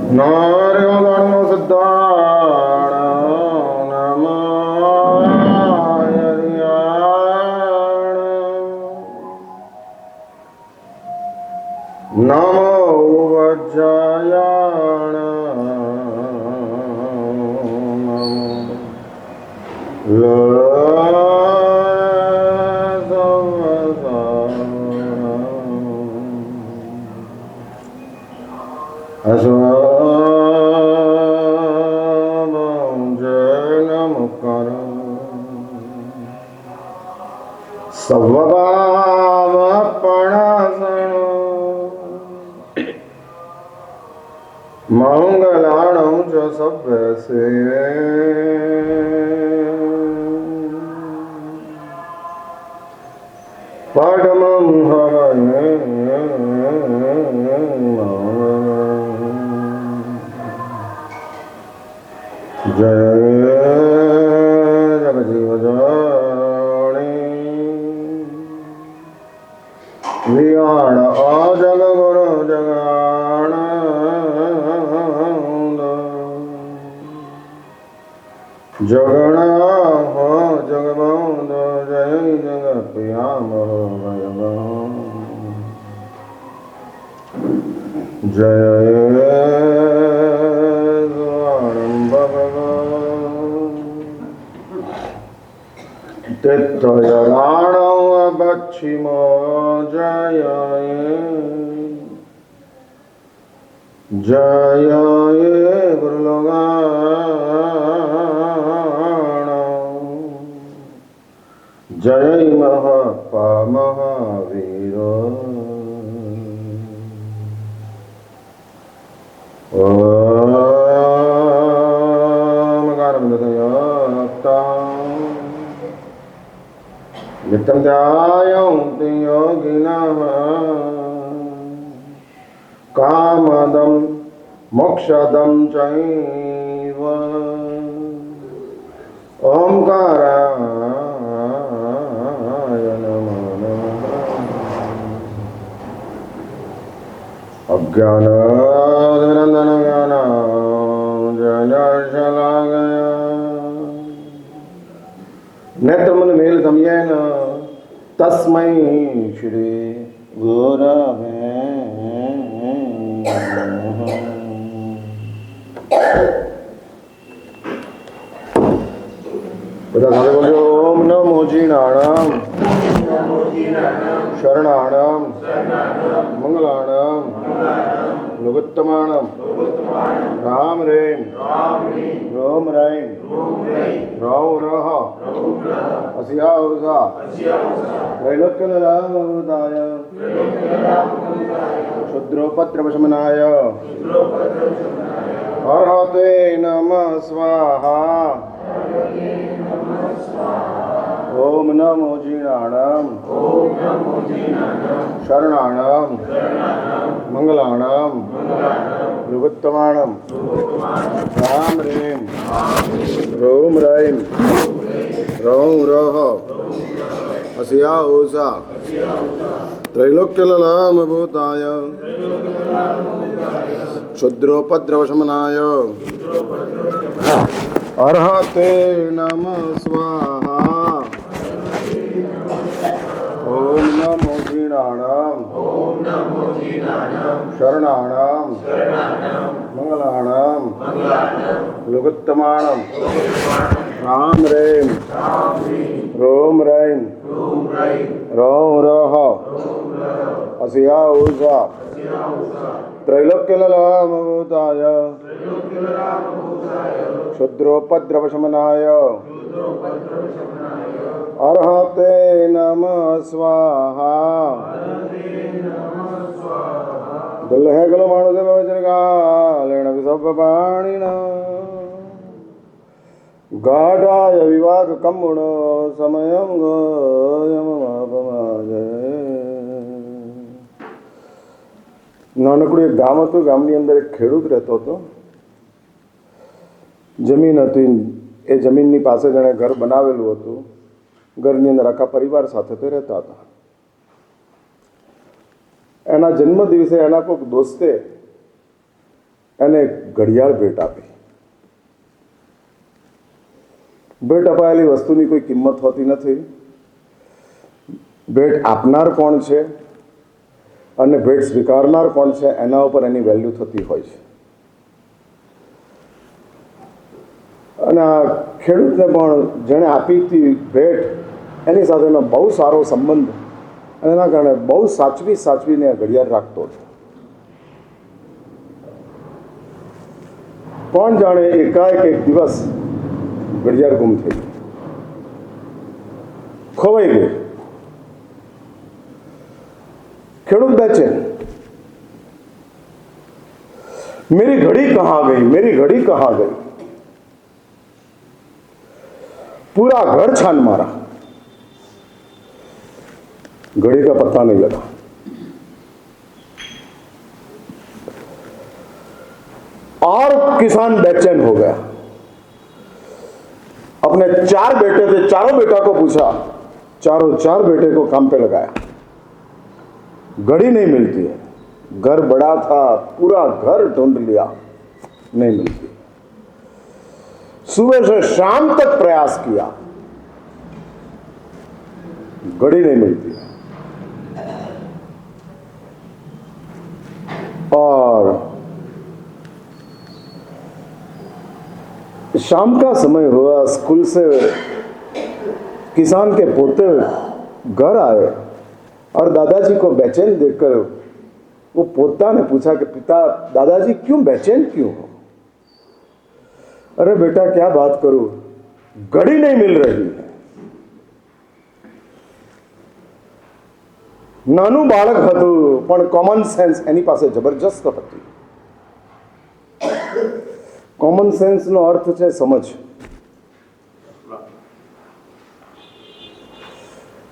નાર્યગણ સિદ્ધાણ નમાયર્યાણ નમો વજ્જાયાણ મંગલાણં ચ સભ્યસે પડમં હવયે જય જગજીવજણી વિયાણ અજગ ગુરુ જગાણ જગણા હો જગબંધ જય જગત્યામ જય તીર્થયણાણં બચ્છિમો જય જય ગુરુલોગાણ જય મહાપા મહાવીર ઓમ નિત્યં ધ્યાયન્તિ યોગિનઃ કામદં મોક્ષદં ચૈવ ઓમકારાય નમઃ અજ્ઞાનાદિનંદન જ્ઞાનાંજનશલાકયા નેત્રમન મેલ તમયેન તસ્મૈ શ્રી ગુરવે બધા સાથે બોલજો ઓમ નમો જીનાણમ શરણાણમ મંગલાણમ નુગત્તમાણમ રામ રેમ રોમ રૈમ રૌ રહ અસ્યા ઉષા ત્રૈલોક્ય રામવૃતાય ક્ષુદ્રોપદ્રવશમનાય અર્હતે નમઃ સ્વાહા ઓમ નમો જીનાણમ શરણાણમ મંગલાણમ નુગત્તમાણમ રામ રેમ રોમ રૈમ રૌ રહ અસ્યા ઉષા ત્રૈલોક્યલલામભૂતાય ક્ષુદ્રોપદ્રવશમનાય અર્હતે નમઃ સ્વાહા ઓમ નમો જીનાણમ શરણાણમ મંગલાણમ નુગત્તમાણમ રામ રેમ રોમ રૈમ રૌ રહ અસ્યા ઉષા ત્રૈલોક્યલલામભૂતાય ક્ષુદ્રોપદ્રવશમનાય અર્હતે નમઃ સ્વાહા ગલ્હે ગલો માણસે ભવચરકાલેણ વિસર્પપાણિના ગાઢાય વિવાક કમ્મુણ સમયં ગયમમાપમાજય. નાનકડું એક ગામ હતું. ગામની અંદર એક ખેડૂત રહેતો હતો. જમીન હતી. એ જમીનની પાસે જેણે ઘર બનાવેલું હતું. ઘરની અંદર આખા પરિવાર સાથે તે રહેતા હતા. એના જન્મ દિવસે એના કોઈક દોસ્તે એને ઘડિયાળ ભેટ આપી. ભેટ અપાયેલી વસ્તુની કોઈ કિંમત હોતી નથી. ભેટ આપનાર કોણ છે અને ભેટ સ્વીકારનાર કોણ છે એના ઉપર એની વેલ્યુ થતી હોય છે. અને આ ખેડૂતને પણ જેણે આપી હતી ભેટ એની સાથેનો બહુ સારો સંબંધ અને એના કારણે બહુ સાચવીને ઘડિયાળ રાખતો હતો. પણ જાણે એકાએક એક દિવસ ઘડિયાળ ગુમ થઈ ગઈ, ખોવાઈ ગઈ. ખેડૂત બેચેન, मेरी घड़ी कहाँ गई, मेरी घड़ी कहाँ गई. पूरा घर छान मारा, घड़ी का पता नहीं लगा. और किसान बेचैन हो गया. अपने 4 बेटे थे, चारों बेटा को पूछा, चार बेटे को काम पे लगाया. घड़ी नहीं मिलती है. घर बड़ा था, पूरा घर ढूंढ लिया, नहीं मिलती. सुबह से शाम तक प्रयास किया, घड़ी नहीं मिलती. और शाम का समय हुआ, स्कूल से किसान के पोते घर आए और दादाजी को बेचैन देखकर वो पोता ने पूछा कि पिता, दादाजी क्यों बेचैन क्यों हो? अरे बेटा क्या बात करूं, घड़ी नहीं मिल रही है. નાનું બાળક હતું પણ કોમન સેન્સ એની પાસે જબરજસ્ત હતી. કોમન સેન્સનો અર્થ છે સમજ.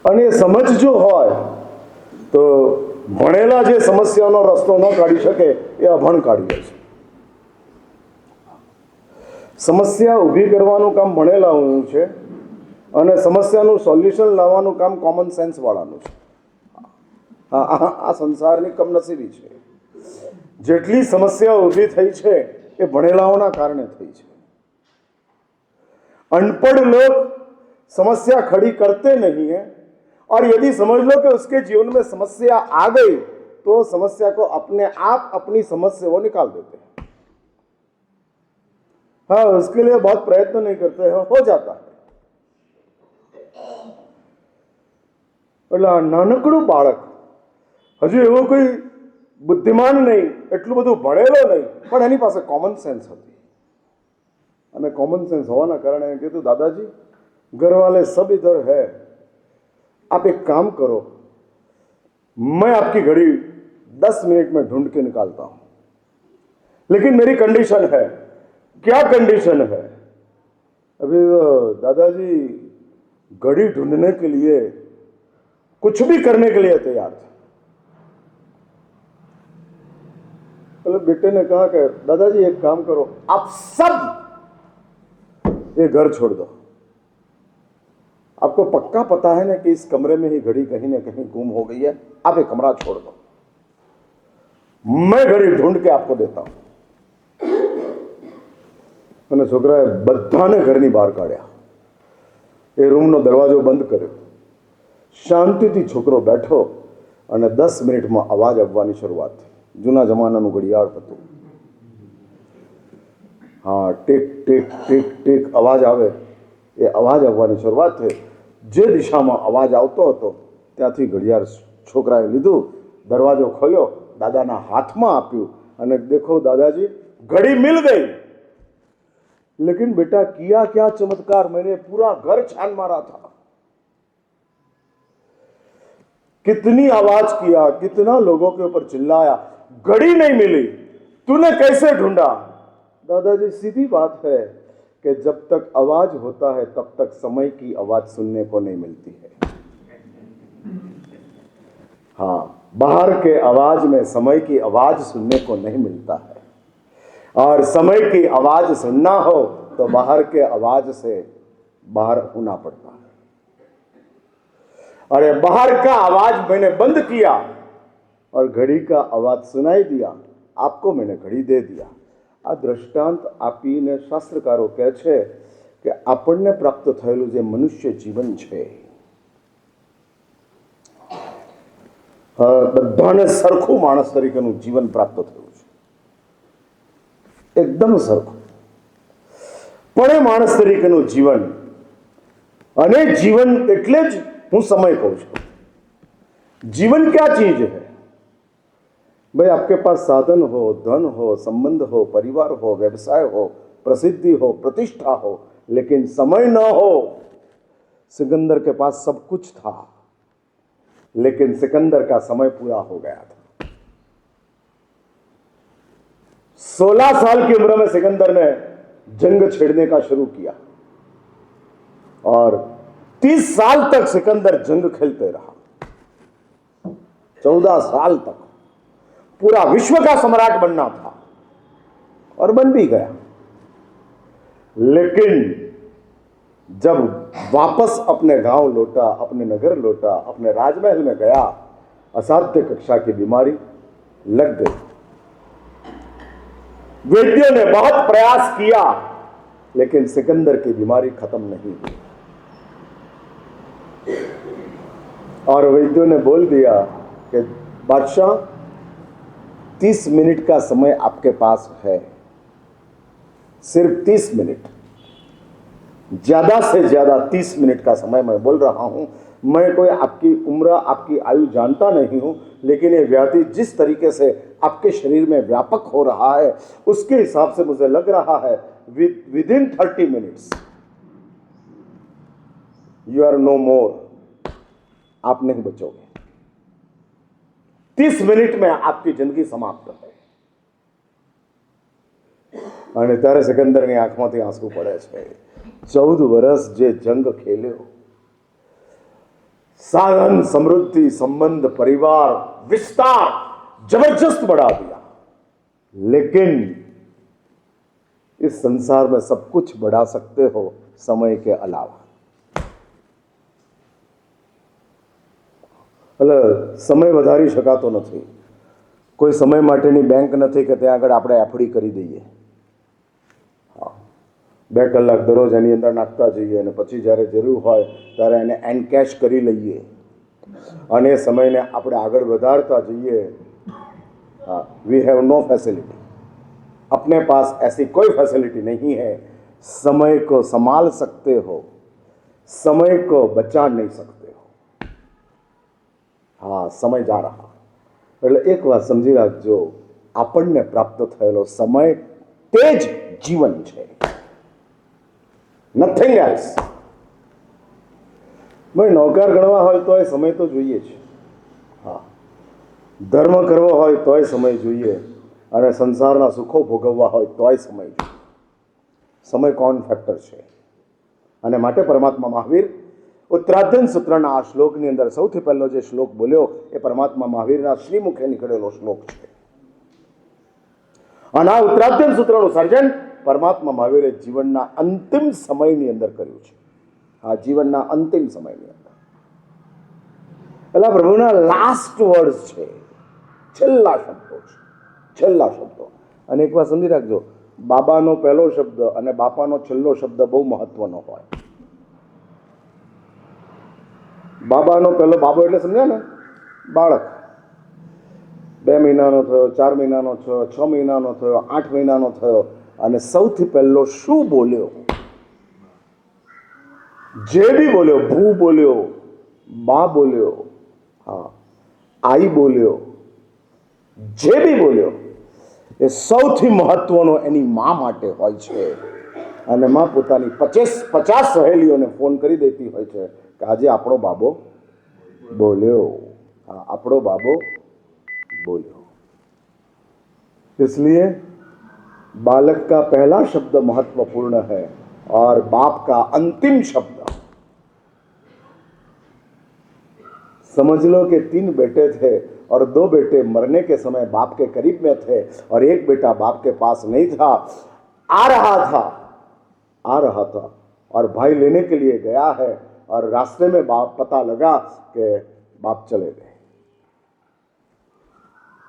અને એ સમજ જો હોય તો ભણેલા જે સમસ્યાનો રસ્તો ન કાઢી શકે એ અભણ કાઢી લે છે. સમસ્યા ઊભી કરવાનું કામ ભણેલાનું છે અને સમસ્યાનું સોલ્યુશન લાવવાનું કામ કોમન સેન્સ વાળાનું છે. આ સંસારની કમનસીબી છે. જેટલી સમસ્યા ઊભી થઈ છે એ ભણેલાઓના કારણે થઈ છે. अनपढ़ लोग समस्या खड़ी करते नहीं है और यदि समझ लो कि उसके जीवन में समस्या आ गई तो समस्या को अपने आप अपनी समझ से वो निकाल देते हैं. हाँ, उसके लिए बहुत प्रयत्न नहीं करते हैं, हो जाता है. એટલે નાનકડું બાળક હજુ એવો કોઈ બુદ્ધિમાન નહીં, એટલું બધું ભણેલો નહીં, પણ એની પાસે કોમન સેન્સ હતી. અને કોમન સેન્સ હોવાના કારણે એને કીધું, દાદાજી घर वाले सब इधर है, आप एक काम करो, मैं आपकी घड़ी 10 मिनट में ढूंढ के निकालता हूं, लेकिन मेरी कंडीशन है. क्या कंडीशन है? अभी दादाजी घड़ी ढूंढने के लिए कुछ भी करने के लिए तैयार थे. मतलब बेटे ने कहा कि दादाजी एक काम करो, आप सब ये घर छोड़ दो. आपको पक्का पता है ना कि इस कमरे में ही घड़ी कहीं ना कहीं गुम हो गई है. आप ये कमरा छोड़ दो, मैं घड़ी ढूंढ के आपको देता हूं. અને છોકરાએ બધાને ઘરની બહાર કાઢ્યા. એ રૂમનો દરવાજો બંધ કર્યો. શાંતિથી છોકરો બેઠો અને 10 મિનિટમાં અવાજ આવવાની શરૂઆત થઈ. જૂના જમાનાનું ઘડિયાળ હતું. હા, ટીક ટીક ટીક ટીક અવાજ આવે. એ અવાજ આવવાની શરૂઆત થઈ. જે દિશામાં અવાજ આવતો હતો ત્યાંથી ઘડિયાળ છોકરાએ લીધું, દરવાજો ખોલ્યો, દાદાના હાથમાં આપ્યું અને દેખો दादाजी घड़ी मिल गई. लेकिन बेटा किया क्या चमत्कार, मैंने पूरा घर छान मारा था, कितनी आवाज किया, कितना लोगों के ऊपर चिल्लाया, घड़ी नहीं मिली, तूने कैसे ढूंढा? दादाजी सीधी बात है कि जब तक आवाज होता है तब तक समय की आवाज सुनने को नहीं मिलती है. हाँ, बाहर के आवाज में समय की आवाज सुनने को नहीं मिलता है. और समय की आवाज सुनना हो तो बाहर के आवाज से बाहर होना पड़ता है. अरे बाहर का आवाज मैंने बंद किया और घड़ी का आवाज सुनाई दिया. आपको मैंने घड़ी दे दिया. આ દ્રષ્ટાંત આપીને શાસ્ત્રકારો કહે છે કે આપણને પ્રાપ્ત થયેલું જે મનુષ્ય જીવન છે બધાને સરખું માણસ તરીકેનું જીવન પ્રાપ્ત થયું છે, એકદમ સરખું. પણ એ માણસ તરીકેનું જીવન અને જીवन એટલે જ હું સમય કહું છું. जीवन क्या चीज है भाई? आपके पास साधन हो, धन हो, संबंध हो, परिवार हो, व्यवसाय हो, प्रसिद्धि हो, प्रतिष्ठा हो, लेकिन समय न हो. सिकंदर के पास सब कुछ था, लेकिन सिकंदर का समय पूरा हो गया था. 16 साल की उम्र में सिकंदर ने जंग छेड़ने का शुरू किया और 30 साल तक सिकंदर जंग खेलते रहा. 14 साल तक पूरा विश्व का सम्राट बनना था और बन भी गया. लेकिन जब वापस अपने गांव लौटा, अपने नगर लौटा, अपने राजमहल में गया, असाध्य कक्षा की बीमारी लग गई. वैद्यों ने बहुत प्रयास किया, लेकिन सिकंदर की बीमारी खत्म नहीं हुई. और वैद्यों ने बोल दिया कि बादशाह 30 मिनट का समय आपके पास है, सिर्फ 30 मिनट, ज्यादा से ज्यादा 30 मिनट का समय मैं बोल रहा हूं. मैं कोई आपकी उम्र, आपकी आयु जानता नहीं हूं, लेकिन ये व्याधि जिस तरीके से आपके शरीर में व्यापक हो रहा है, उसके हिसाब से मुझे लग रहा है within 30 minutes you are no more. आप नहीं बचोगे. 30 મિનિટ में आपकी जिंदगी समाप्त है. અને ત્યારે સિકંદરની આંખમાંથી આંસુ પડે છે. 14 વર્ષ જે જંગ ખેલ્યો, साधन, समृद्धि, संबंध, परिवार, विस्तार जबरदस्त बढ़ा दिया, लेकिन इस संसार में सब कुछ बढ़ा सकते हो समय के अलावा. એટલે સમય વધારી શકાતો નથી. કોઈ સમય માટેની બેંક નથી કે ત્યાં આગળ આપણે એફડી કરી દઈએ. હા, 2 કલાક દરરોજ એની અંદર નાખતા જઈએ અને પછી જ્યારે જરૂર હોય ત્યારે એને એનકેશ કરી લઈએ અને એ સમયને આપણે આગળ વધારતા જઈએ. हाँ, वी हैव नो फैसिलिटी. अपने पास ऐसी कोई फैसिलिटी नहीं है. समय को संभाल सकते हो, समय को बचा नहीं सकते हो. हाँ, समय जा रहा. એટલે એક વાત સમજી રાખજો, આપણને પ્રાપ્ત થયેલો સમય તે જ જીવન છે, નથિંગ એલ્સ. ભાઈ નોકર ગણવા હોય તો એ સમય તો જોઈએ જ. હા, ધર્મ કરવો હોય તોય સમય જોઈએ અને સંસારના સુખો ભોગવવા હોય તોય સમય જોઈએ. સમય કોણ ફેક્ટર છે. અને માટે પરમાત્મા મહાવીર ઉત્તરાધ્યન સૂત્રના આ શ્લોકની અંદર સૌથી પહેલો જે શ્લોક બોલ્યો એ પરમાત્મા મહાવીરના શ્રીમુખે નીકળેલો શ્લોક છે. અને આ ઉત્તરાધ્યન સૂત્રનું સર્જન પરમાત્મા મહાવીરે જીવનના અંતિમ સમયની અંદર કર્યું છે. આ જીવનના અંતિમ સમયની અંદર એટલે પ્રભુના લાસ્ટ વર્ડ્સ છે, છેલ્લા શબ્દો છે, છેલ્લા શબ્દો. અને એક વાત સમજી રાખજો, બાબાનો પહેલો શબ્દ અને બાપાનો છેલ્લો શબ્દ બહુ મહત્વનો હોય. બાબાનો પહેલો, બાબો એટલે સમજ્યા ને, બાળક. 2 મહિનાનો થયો, 4 મહિનાનો થયો, 6 મહિનાનો થયો, 8 મહિનાનો થયો, અને સૌથી પહેલો શું બોલ્યો? જે બી બોલ્યો, ભૂ બોલ્યો, બા બોલ્યો, હા, આઈ બોલ્યો, જે બી બોલ્યો એ સૌથી મહત્વનો એની મા માટે હોય છે. અને મા પોતાની 50 સહેલીઓને ફોન કરી દેતી હોય છે कि आज આપણો બાબો બોલ્યો. हाँ, આપણો બાબો बोलो. इसलिए बालक का पहला शब्द महत्वपूर्ण है और बाप का अंतिम शब्द. समझ लो कि 3 बेटे थे और 2 बेटे मरने के समय बाप के करीब में थे और एक बेटा बाप के पास नहीं था. आ रहा था और भाई लेने के लिए गया है और रास्ते में बाप पता लगा कि बाप चले गए.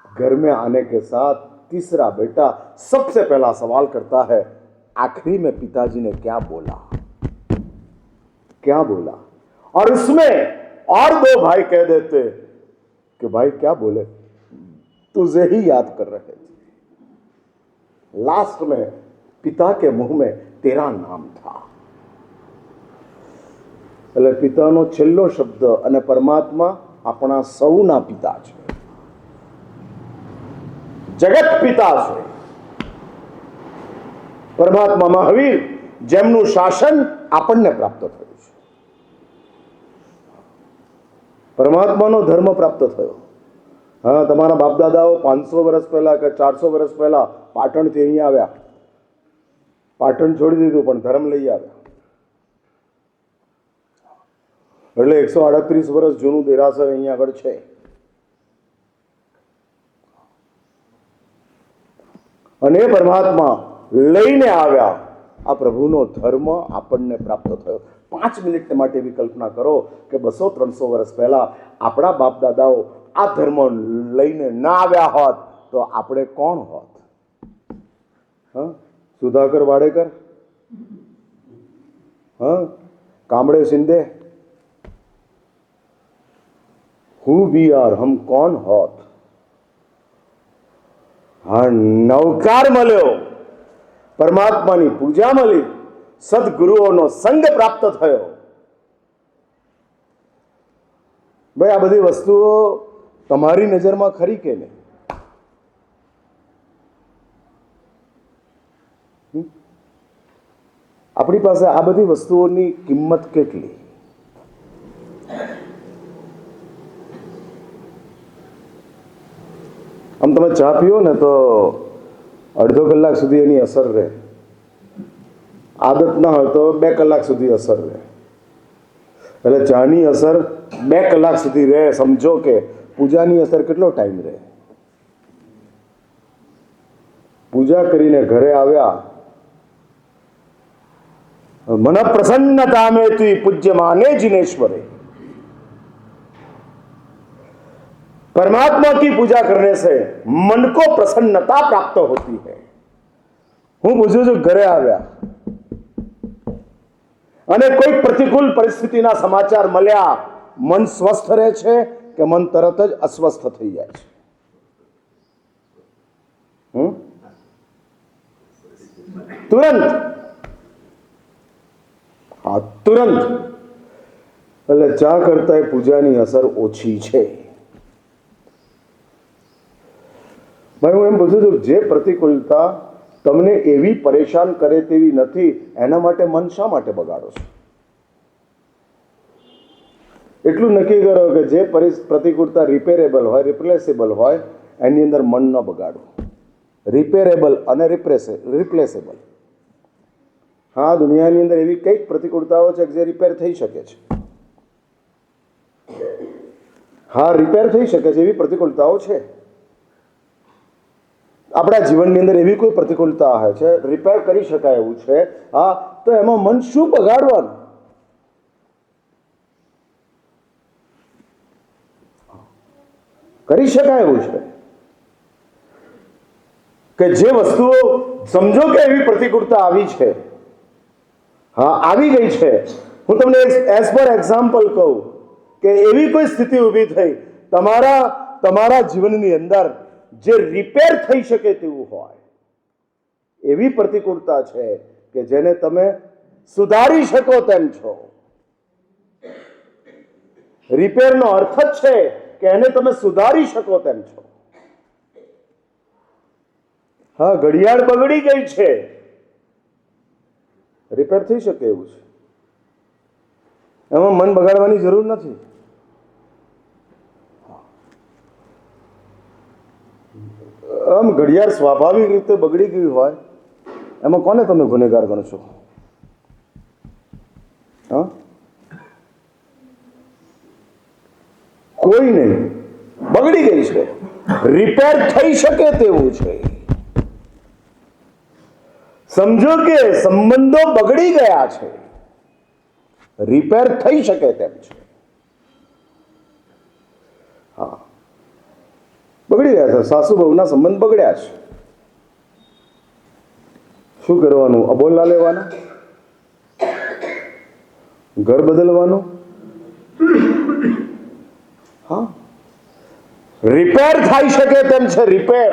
घर में आने के साथ तीसरा बेटा सबसे पहला सवाल करता है, आखिरी में पिताजी ने क्या बोला, क्या बोला। और इसमें और दो भाई कह देते कि भाई क्या बोले, तुझे ही याद कर रहे थे। लास्ट में पिता के मुंह में तेरा नाम था। એટલે પિતાનો છેલ્લો શબ્દ અને પરમાત્મા આપણા સૌના પિતા છે, જગત પિતા છે। પરમાત્મા મહાવીર જેમનું શાસન આપણને પ્રાપ્ત થયું છે, પરમાત્માનો ધર્મ પ્રાપ્ત થયો। હા, તમારા બાપ દાદાઓ 500 વર્ષ પહેલા કે 400 વર્ષ પહેલા પાટણથી અહીંયા આવ્યા, પાટણ છોડી દીધું પણ ધર્મ લઈ આવ્યા। એટલે 138 વર્ષ જૂનું દેરાસર અહીંયા આગળ છે। અને પરમાત્મા લઈને આવ્યા, આ પ્રભુનો ધર્મ આપણને પ્રાપ્ત થયો। 5 મિનિટ માટે એવી કલ્પના કરો કે 200-300 વર્ષ પહેલા આપણા બાપ દાદાઓ આ ધર્મ લઈને ના આવ્યા હોત તો આપણે કોણ હોત? હા, સુધાકર વાડેકર, હા, કામડે शिंदे, हु वी आर, हम कौन होत? हाँ, नवकार मळ्यो, परमात्मानी पूजा मળી, સદગુરુઓનો સંગ પ્રાપ્ત થયો। ભાઈ, આ બધી વસ્તુઓ તમારી નજરમાં ખરી કે નહીં? આપણી પાસે આ બધી વસ્તુઓની કિંમત કેટલી? આમ તમે ચા પીઓ ને તો અડધો કલાક સુધી એની અસર રહે, આદત ના હોય તો 2 કલાક સુધી અસર રહે। એટલે ચાની અસર 2 કલાક સુધી રહે, સમજો કે પૂજાની અસર કેટલો ટાઈમ રહે? પૂજા કરીને ઘરે આવ્યા, मन प्रसन्नता में तु पूज्य माने जिनेश्वरे। परमात्मा की पूजा करने से मन को प्रसन्नता प्राप्त होती है। हूँ पूछू छू, घरे आव्या અને કોઈ પ્રતિકૂળ પરિસ્થિતિના સમાચાર મળ્યા, મન સ્વસ્થ રહે છે કે મન તરત જ અસ્વસ્થ થઈ જાય છે? તુરંત, હા તુરંત। એટલે ચા કરતા પૂજાની અસર ઓછી છે। ભાઈ, હું એમ પૂછું છું, જે પ્રતિકૂળતા તમને એવી પરેશાન કરે તેવી નથી, એના માટે મન શા માટે બગાડો છો? એટલું નક્કી કરો કે જે પ્રતિકૂળતા રિપેરેબલ હોય, રિપ્લેસેબલ હોય, એની અંદર મન ન બગાડો। રિપેરેબલ અને રિપ્લેસેબલ, હા, દુનિયાની અંદર એવી કંઈક પ્રતિકૂળતાઓ છે જે રિપેર થઈ શકે છે। હા, રિપેર થઈ શકે છે, એવી પ્રતિકૂળતાઓ છે। આપણા જીવનની અંદર એવી કોઈ પ્રતિકૂળતા આવે છે, રિપેર કરી શકાય એવું છે, હા, તો એમાં મન શું બગાડવાનું? કરી શકાય એવું છે કે જે વસ્તુઓ, સમજો કે એવી પ્રતિકૂળતા આવી છે, હા આવી ગઈ છે, હું તમને એઝ પર એક્ઝામ્પલ કહું કે એવી કોઈ સ્થિતિ ઊભી થઈ તમારા જીવનની અંદર જે રિપેર થઈ શકે તેવું હોય, એવી પ્રતિકૂળતા છે કે જેને તમે સુધારી શકો તેમ છો। રિપેરનો અર્થ જ છે કે એને તમે સુધારી શકો તેમ છો। હા, ઘડિયાળ બગડી ગઈ છે, રિપેર થઈ શકે એવું છે, એમાં મન બગાડવાની જરૂર નથી। આમ ઘડિયાળ સ્વાભાવિક રીતે બગડી ગઈ હોય, એમાં કોને તમે ગુનેગાર ગણશો? હા, કોઈ નહીં, બગડી ગઈ છે, રિપેર થઈ શકે તેવું છે। સમજો કે સંબંધો બગડી ગયા છે, રિપેર થઈ શકે તેમ છે। હા, બગડી ગયા છે, સાસુ બહુના સંબંધ બગડ્યા છે, શું કરવાનું? અબોલા લેવાના, ઘર બદલવાનું, હા, રિપેર થઈ શકે તેમ છે, રિપેર.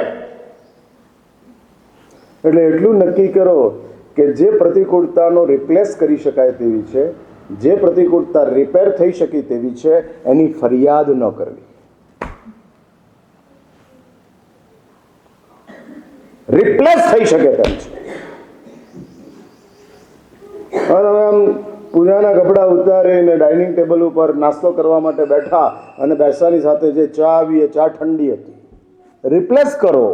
એટલે એટલું નક્કી કરો કે જે પ્રતિકૂળતાનો રિપ્લેસ કરી શકાય તેવી છે, જે પ્રતિકૂળતા રિપેર થઈ શકે તેવી છે, એની ફરિયાદ ન કરવી. રિપ્લેસ થઈ શકે તેમ છે. હવે તમે આમ પૂજાના કપડાં ઉતારીને ડાઇનિંગ ટેબલ ઉપર નાસ્તો કરવા માટે બેઠા અને બેસવાની સાથે જે ચા આવી એ ચા ઠંડી હતી. રિપ્લેસ કરો.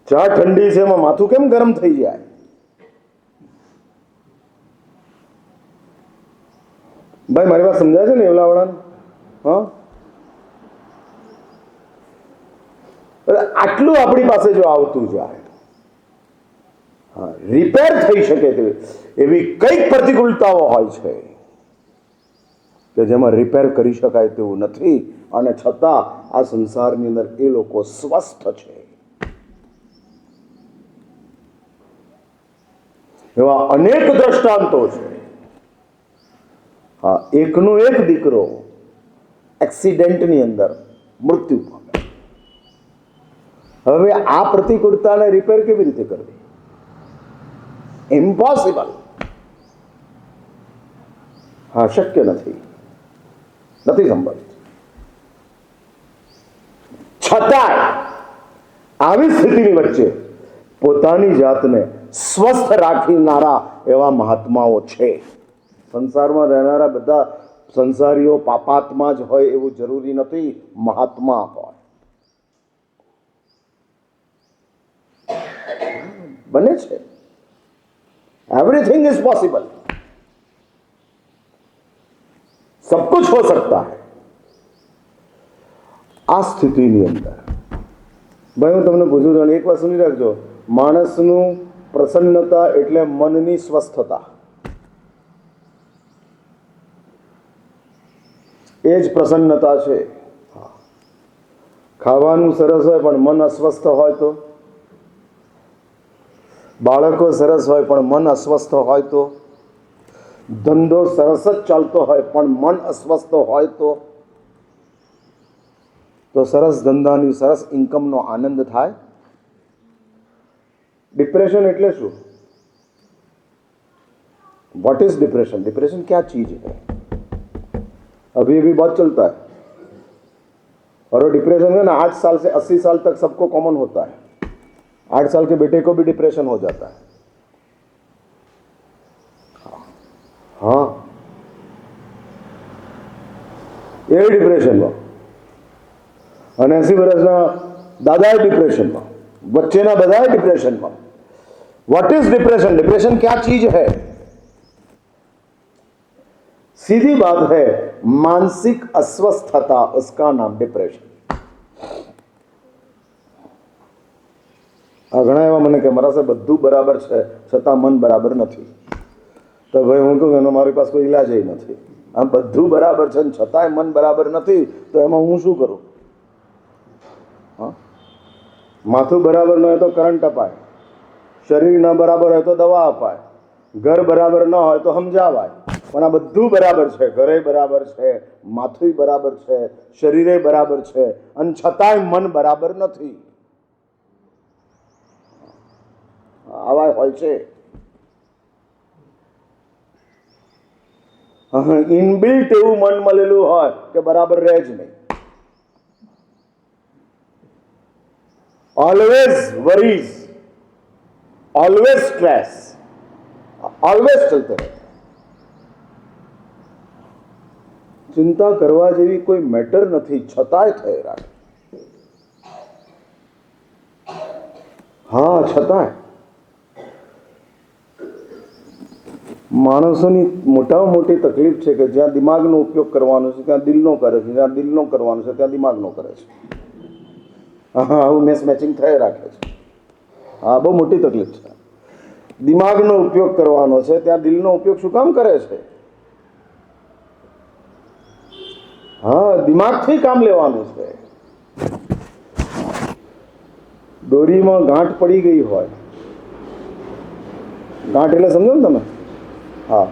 ચા ઠંડી છે એમાં માથું કેમ ગરમ થઈ જાય? ભાઈ મારી વાત સમજાય છે ને એવલાવાળાને? હા, આટલું આપણી પાસે જો આવતું જાય, હા, રિપેર થઈ શકે એવી કઈક પ્રતિકૂળતાઓ હોય છે કે જેમાં રિપેર કરી શકાય તેવું નથી, અને છતાં આ સંસારની અંદર એ લોકો સ્વસ્થ છે. એવા અનેક દ્રષ્ટાંતો છે. હા, એકનો એક દીકરો એક્સિડન્ટની અંદર મૃત્યુ પામે. હવે આ પ્રતિકૂળતાને રિપેર કેવી રીતે કરવી? ઇમ્પોસિબલ. હા, શક્ય નથી, નથી સંભવ. છતાંય આવી સ્થિતિની વચ્ચે પોતાની જાતને સ્વસ્થ રાખનારા એવા મહાત્માઓ છે. સંસારમાં રહેનારા બધા સંસારીઓ પાપાત્મા જ હોય એવું જરૂરી નથી, મહાત્મા હોય. बने छे. Everything is possible. सब कुछ हो सकता है. આ સ્થિતિની અંદર ભાઈ હું તમને પૂછું છું, એક વાત સુની રાખજો, માણસનું પ્રસન્નતા એટલે મનની સ્વસ્થતા. એ જ પ્રસન્નતા છે. ખાવાનું સરસ હોય પણ મન અસ્વસ્થ હોય તો, બાળકો સરસ હોય પણ મન અસ્વસ્થ હોય તો, ધંધો સરસ જ ચાલતો હોય પણ મન અસ્વસ્થ હોય તો સરસ ધંધાની સરસ ઇન્કમનો આનંદ થાય? डिप्रेशन એટલે શું? What is depression? डिप्रेशन क्या चीज है? अभी अभी बहुत चलता है, और वो डिप्रेशन है ना 8 साल से 80 साल तक सबको कॉमन होता है. 8 साल के बेटे को भी डिप्रेशन हो जाता है. हाँ, ये डिप्रेशन में, અને 80 વર્ષના દાદા डिप्रेशन में, बच्चेना બધા डिप्रेशन में. What is depression? डिप्रेशन क्या चीज है? सीधी बात है, मानसिक अस्वस्थता, उसका नाम डिप्रेशन. ઘણા એવા મને કે મારા સાહેબ બધું બરાબર છે છતાં મન બરાબર નથી. તો ભાઈ હું કહું એનો મારી પાસે કોઈ ઈલાજ નથી. આમ બધું બરાબર છે ને છતાંય મન બરાબર નથી, તો એમાં હું શું કરું? હા, માથું બરાબર ન હોય તો કરંટ અપાય, શરીર ન બરાબર હોય તો દવા અપાય, ઘર બરાબર ન હોય તો સમજાવાય. પણ આ બધું બરાબર છે, ઘરે બરાબર છે, માથું બરાબર છે, શરીરે બરાબર છે, અને છતાંય મન બરાબર નથી. આવા હોય છે. ઇનબિલ્ટ એવું મન મળેલું હોય કે બરાબર રહે જ નહીં. Always worries, always stress, always ચલતે રહે. ચિંતા કરવા જેવી કોઈ મેટર નથી, છતાંય થઈ રાખે. હા, છતાંય માણસોની મોટામાં મોટી તકલીફ છે કે જ્યાં દિમાગનો ઉપયોગ કરવાનો છે ત્યાં દિલનો કરે છે, જ્યાં દિલનો કરવાનો છે ત્યાં દિમાગનો કરે છે. હા, આવું મેચિંગ થઈ રાખે છે. હા, બહુ મોટી તકલીફ છે. દિમાગનો ઉપયોગ કરવાનો છે ત્યાં દિલનો ઉપયોગ શું કામ કરે છે? હા, દિમાગથી કામ લેવાનું છે. દોરીમાં ગાંઠ પડી ગઈ હોય, ગાંઠ એટલે સમજો ને તમે? હા,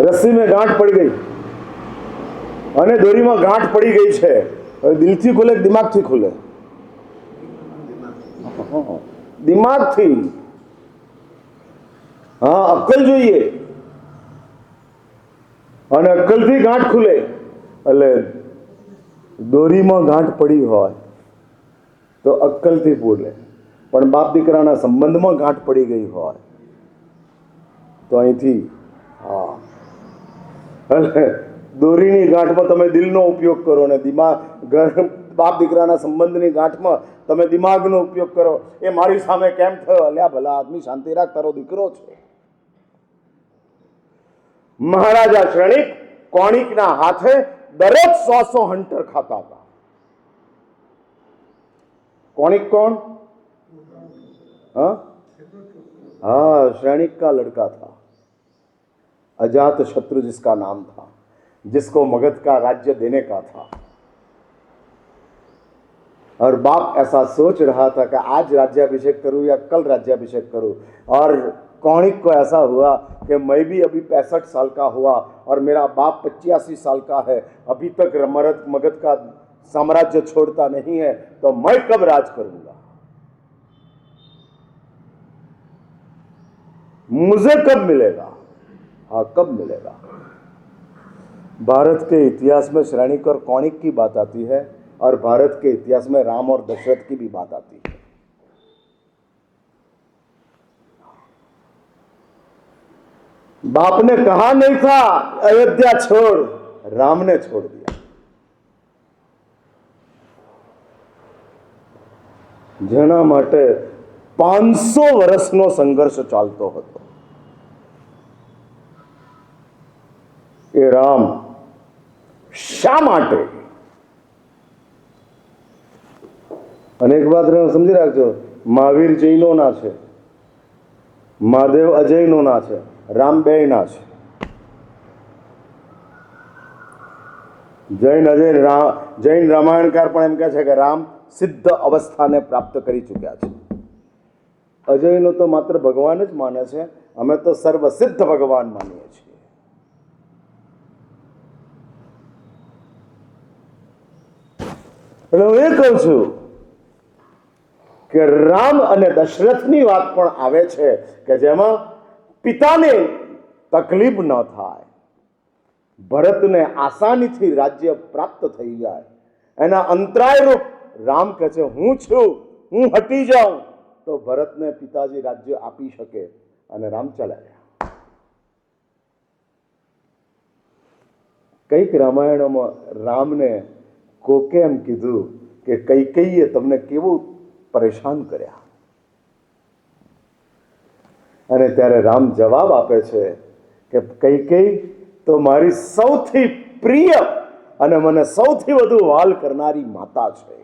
રસ્સી में ગાંઠ પડી ગઈ અને દોરીમાં ગાંઠ પડી ગઈ છે. હવે દિલથી ખુલે કે દિમાગથી ખુલે? દિમાગથી. હા, અક્કલ જોઈએ અને અક્કલથી ગાંઠ ખુલે. એટલે દોરીમાં ગાંઠ પડી હોય તો અક્કલથી બોલે, પણ બાપ દીકરાના સંબંધમાં ગાંઠ પડી ગઈ હોય તો અહીંથી હા, એટલે દોરીની ગાંઠમાં તમે દિલનો ઉપયોગ કરો ને બાપ દીકરાના સંબંધની ગાંઠમાં તમે દિમાગનો ઉપયોગ કરો. એ મારી સામે કેમ થયો? અલ્યા ભલા આદમી, શાંતિ રાખ, તારો દીકરો છે. મહારાજા શ્રેણિક કોણિકના હાથે દરરોજ 100 હંટર ખાતા હતા. कोणिक कौन? हाँ, श्रेणिक का लड़का था, अजात शत्रु जिसका नाम था, जिसको मगध का राज्य देने का था. और बाप ऐसा सोच रहा था कि आज राज्याभिषेक करूं या कल राज्याभिषेक करूं. और कौणिक को ऐसा हुआ कि मैं भी अभी 65 साल का हुआ और मेरा बाप 85 साल का है, अभी तक मगध का साम्राज्य छोड़ता नहीं है, तो मैं कब राज करूंगा? मुझे कब मिलेगा? हाँ, कब मिलेगा? भारत के इतिहास में श्रेणिक और कौणिक की बात आती है और भारत के इतिहास में राम और दशरथ की भी बात आती है. बाप ने कहा नहीं था अयोध्या छोड़, राम ने छोड़ दिया. જેના માટે 500 વર્ષનો સંઘર્ષ ચાલતો હતો. એ રામ શા માટે? અને એક વાત સમજી રાખજો, મહાવીર જૈનોના છે, મહાદેવ અજૈનોના છે, રામ બેયના છે. જૈન રામાયણકાર પણ એમ કહે છે કે રામ સિદ્ધ અવસ્થાને પ્રાપ્ત કરી ચૂક્યા છે. અજયનો તો માત્ર ભગવાન જ માને છે, અમે તો સર્વસિદ્ધ ભગવાન માનીએ છીએ. એટલે હું એ કહું છું કે રામ અને દશરથની વાત પણ આવે છે કે જેમાં પિતાને તકલીફ ન થાય, ભરતને આસાનીથી રાજ્ય પ્રાપ્ત થઈ જાય, એના અંતરાયરૂપ રામ કહે છે હું છું, હું હટી જાઉં તો ભરતને પિતાજી રાજ્ય આપી શકે, અને રામ ચાલ્યા. કઈક રામાયણોમાં રામને કોકે એમ કીધું કે કૈકેયીએ તમને કેવું પરેશાન કર્યા, અને ત્યારે રામ જવાબ આપે છે કે કૈકેયી તો મારી સૌથી પ્રિય અને મને સૌથી વધુ વાલ કરનારી માતા છે.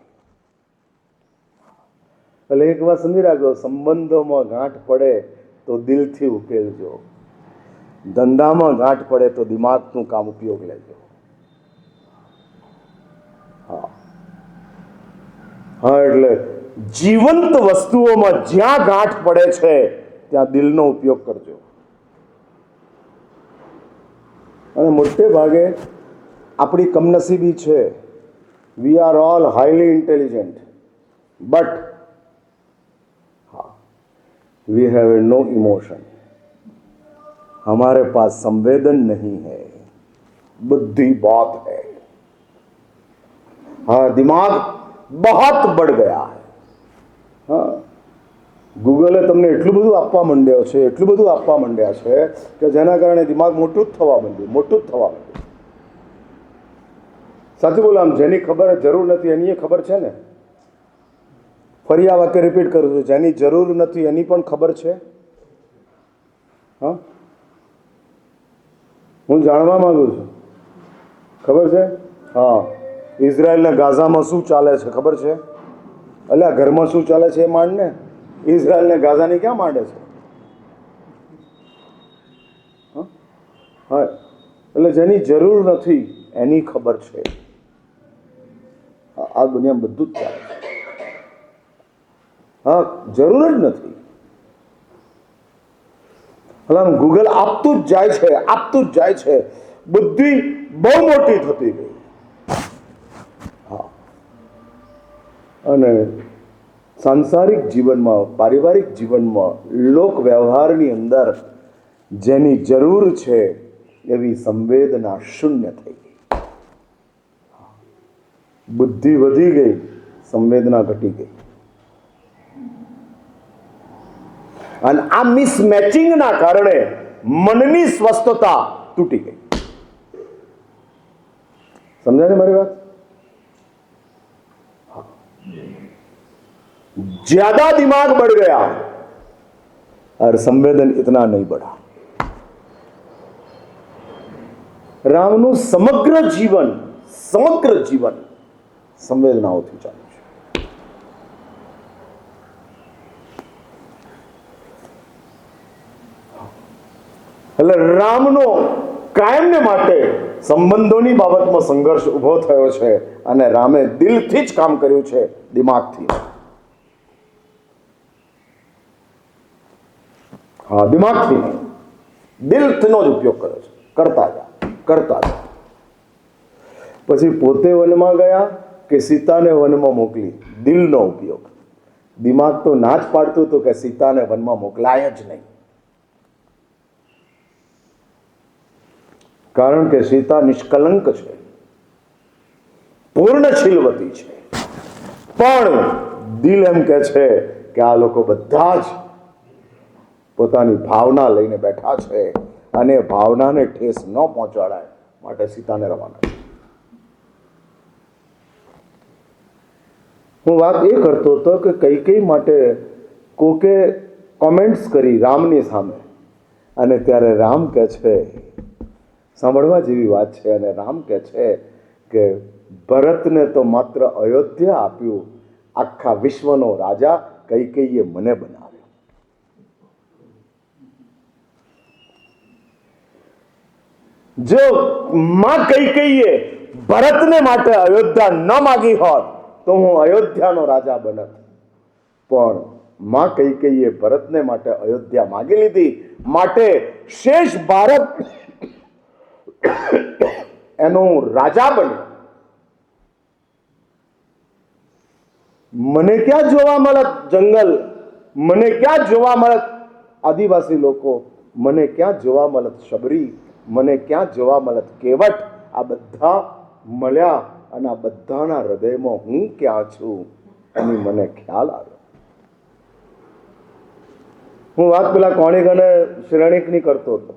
એટલે એક વાત સમજી રાખજો, સંબંધોમાં ગાંઠ પડે તો દિલથી ઉકેલજો, ધંધામાં ગાંઠ પડે તો દિમાગનું કામ ઉપયોગ લેજો. હા હા, એટલે જીવંત વસ્તુઓમાં જ્યાં ગાંઠ પડે છે ત્યાં દિલનો ઉપયોગ કરજો. અને મોટે ભાગે આપણી કમનસીબી છે, we are all highly intelligent, but we have no emotion, हमारे पास संवेदन नहीं है, बुद्धि बहुत है. हाँ, दिमाग बहुत बढ़ गया है. हाँ, ગૂગલે તમને એટલું બધું આપવા માંડ્યો છે, એટલું બધું આપવા માંડ્યા છે કે જેના કારણે દિમાગ મોટું જ થવા માંડ્યું, મોટું જ થવા માંડ્યું. સાચું બોલો, આમ જેની ખબર જરૂર નથી એની ખબર છે ને. ફરી આ વાક્ય રિપીટ કરું છું, જેની જરૂર નથી એની પણ ખબર છે. હા, હું જાણવા માંગુ છું, ખબર છે? હા, ઇઝરાયલના ગાઝામાં શું ચાલે છે ખબર છે? અલ્યા ઘરમાં શું ચાલે છે એ માંડ ને, ઇઝરાયલને ગાઝાની ક્યાં માંડે છે? હા, એટલે જેની જરૂર નથી એની ખબર છે. આ દુનિયામાં બધું જ ચાલે છે. હા, જરૂર જ નથી. એટલે ગૂગલ આપતું જ જાય છે, આપતું જ જાય છે. બુદ્ધિ બહુ મોટી થતી ગઈ. હા, અને સાંસારિક જીવનમાં, પારિવારિક જીવનમાં, લોક વ્યવહારની અંદર જેની જરૂર છે એવી સંવેદના શૂન્ય થઈ ગઈ. બુદ્ધિ વધી ગઈ, સંવેદના ઘટી ગઈ. અને આ મિસમેચિંગના કારણે મનની સ્વસ્થતા તૂટી ગઈ. समझा ने मेरी बात? ज्यादा दिमाग बढ़ गया और संवेदन इतना नहीं बढ़ा. રામનું સમગ્ર જીવન સંવેદનાઓથી ચાલે છે. એટલે રામનો કાયમને માટે સંબંધોની બાબતમાં સંઘર્ષ ઉભો થયો છે અને રામે દિલથી જ કામ કર્યું છે, દિમાગથી. હા, દિમાગથી નહીં, દિલનો જ ઉપયોગ કર્યો છે. કરતા જા. પછી પોતે વનમાં ગયા કે સીતાને વનમાં મોકલી, દિલનો ઉપયોગ. દિમાગ તો ના જ પાડતું હતું કે સીતાને વનમાં મોકલાય જ નહીં, કારણ કે સીતા નિષ્કલંક છે, પૂર્ણશીલવતી છે. પણ દિલ એમ કે છે કે આ લોકો બધા જ પોતાની ભાવના લઈને બેઠા છે અને ભાવનાને ઠેસ ન પહોંચાડાય માટે સીતાને રવાના. હું વાત એ કરતો હતો કે કઈ માટે કોકે કોમેન્ટ્સ કરી રામની સામે, અને ત્યારે રામ કહે છે, સાંભળવા જેવી વાત છે, અને રામ કહે છે કે ભરતને તો માત્ર અયોધ્યા આપ્યું, આખા વિશ્વનો રાજા કૈકેયીએ મને બનાવ્યો. જો માં કૈકેયીએ ભરતને માટે અયોધ્યા ન માગી હોત તો હું અયોધ્યાનો રાજા બનત. પણ માં કૈકેયીએ ભરતને માટે અયોધ્યા માગી લીધી, માટે શેષ ભારત એનો રાજા બન્યો. મને ક્યાં જોવા મળત જંગલ, મને ક્યાં જોવા મળત આદિવાસી લોકો, મને ક્યાં જોવા મળત શબરી, મને ક્યાં જોવા મળત કેવટ. આ બધા મળ્યા અને આ બધાના હૃદયમાં હું ક્યાં છું એની મને ખ્યાલ આવ્યો. હું વાત પેલા કોણિક અને શ્રેણિકની કરતો હતો,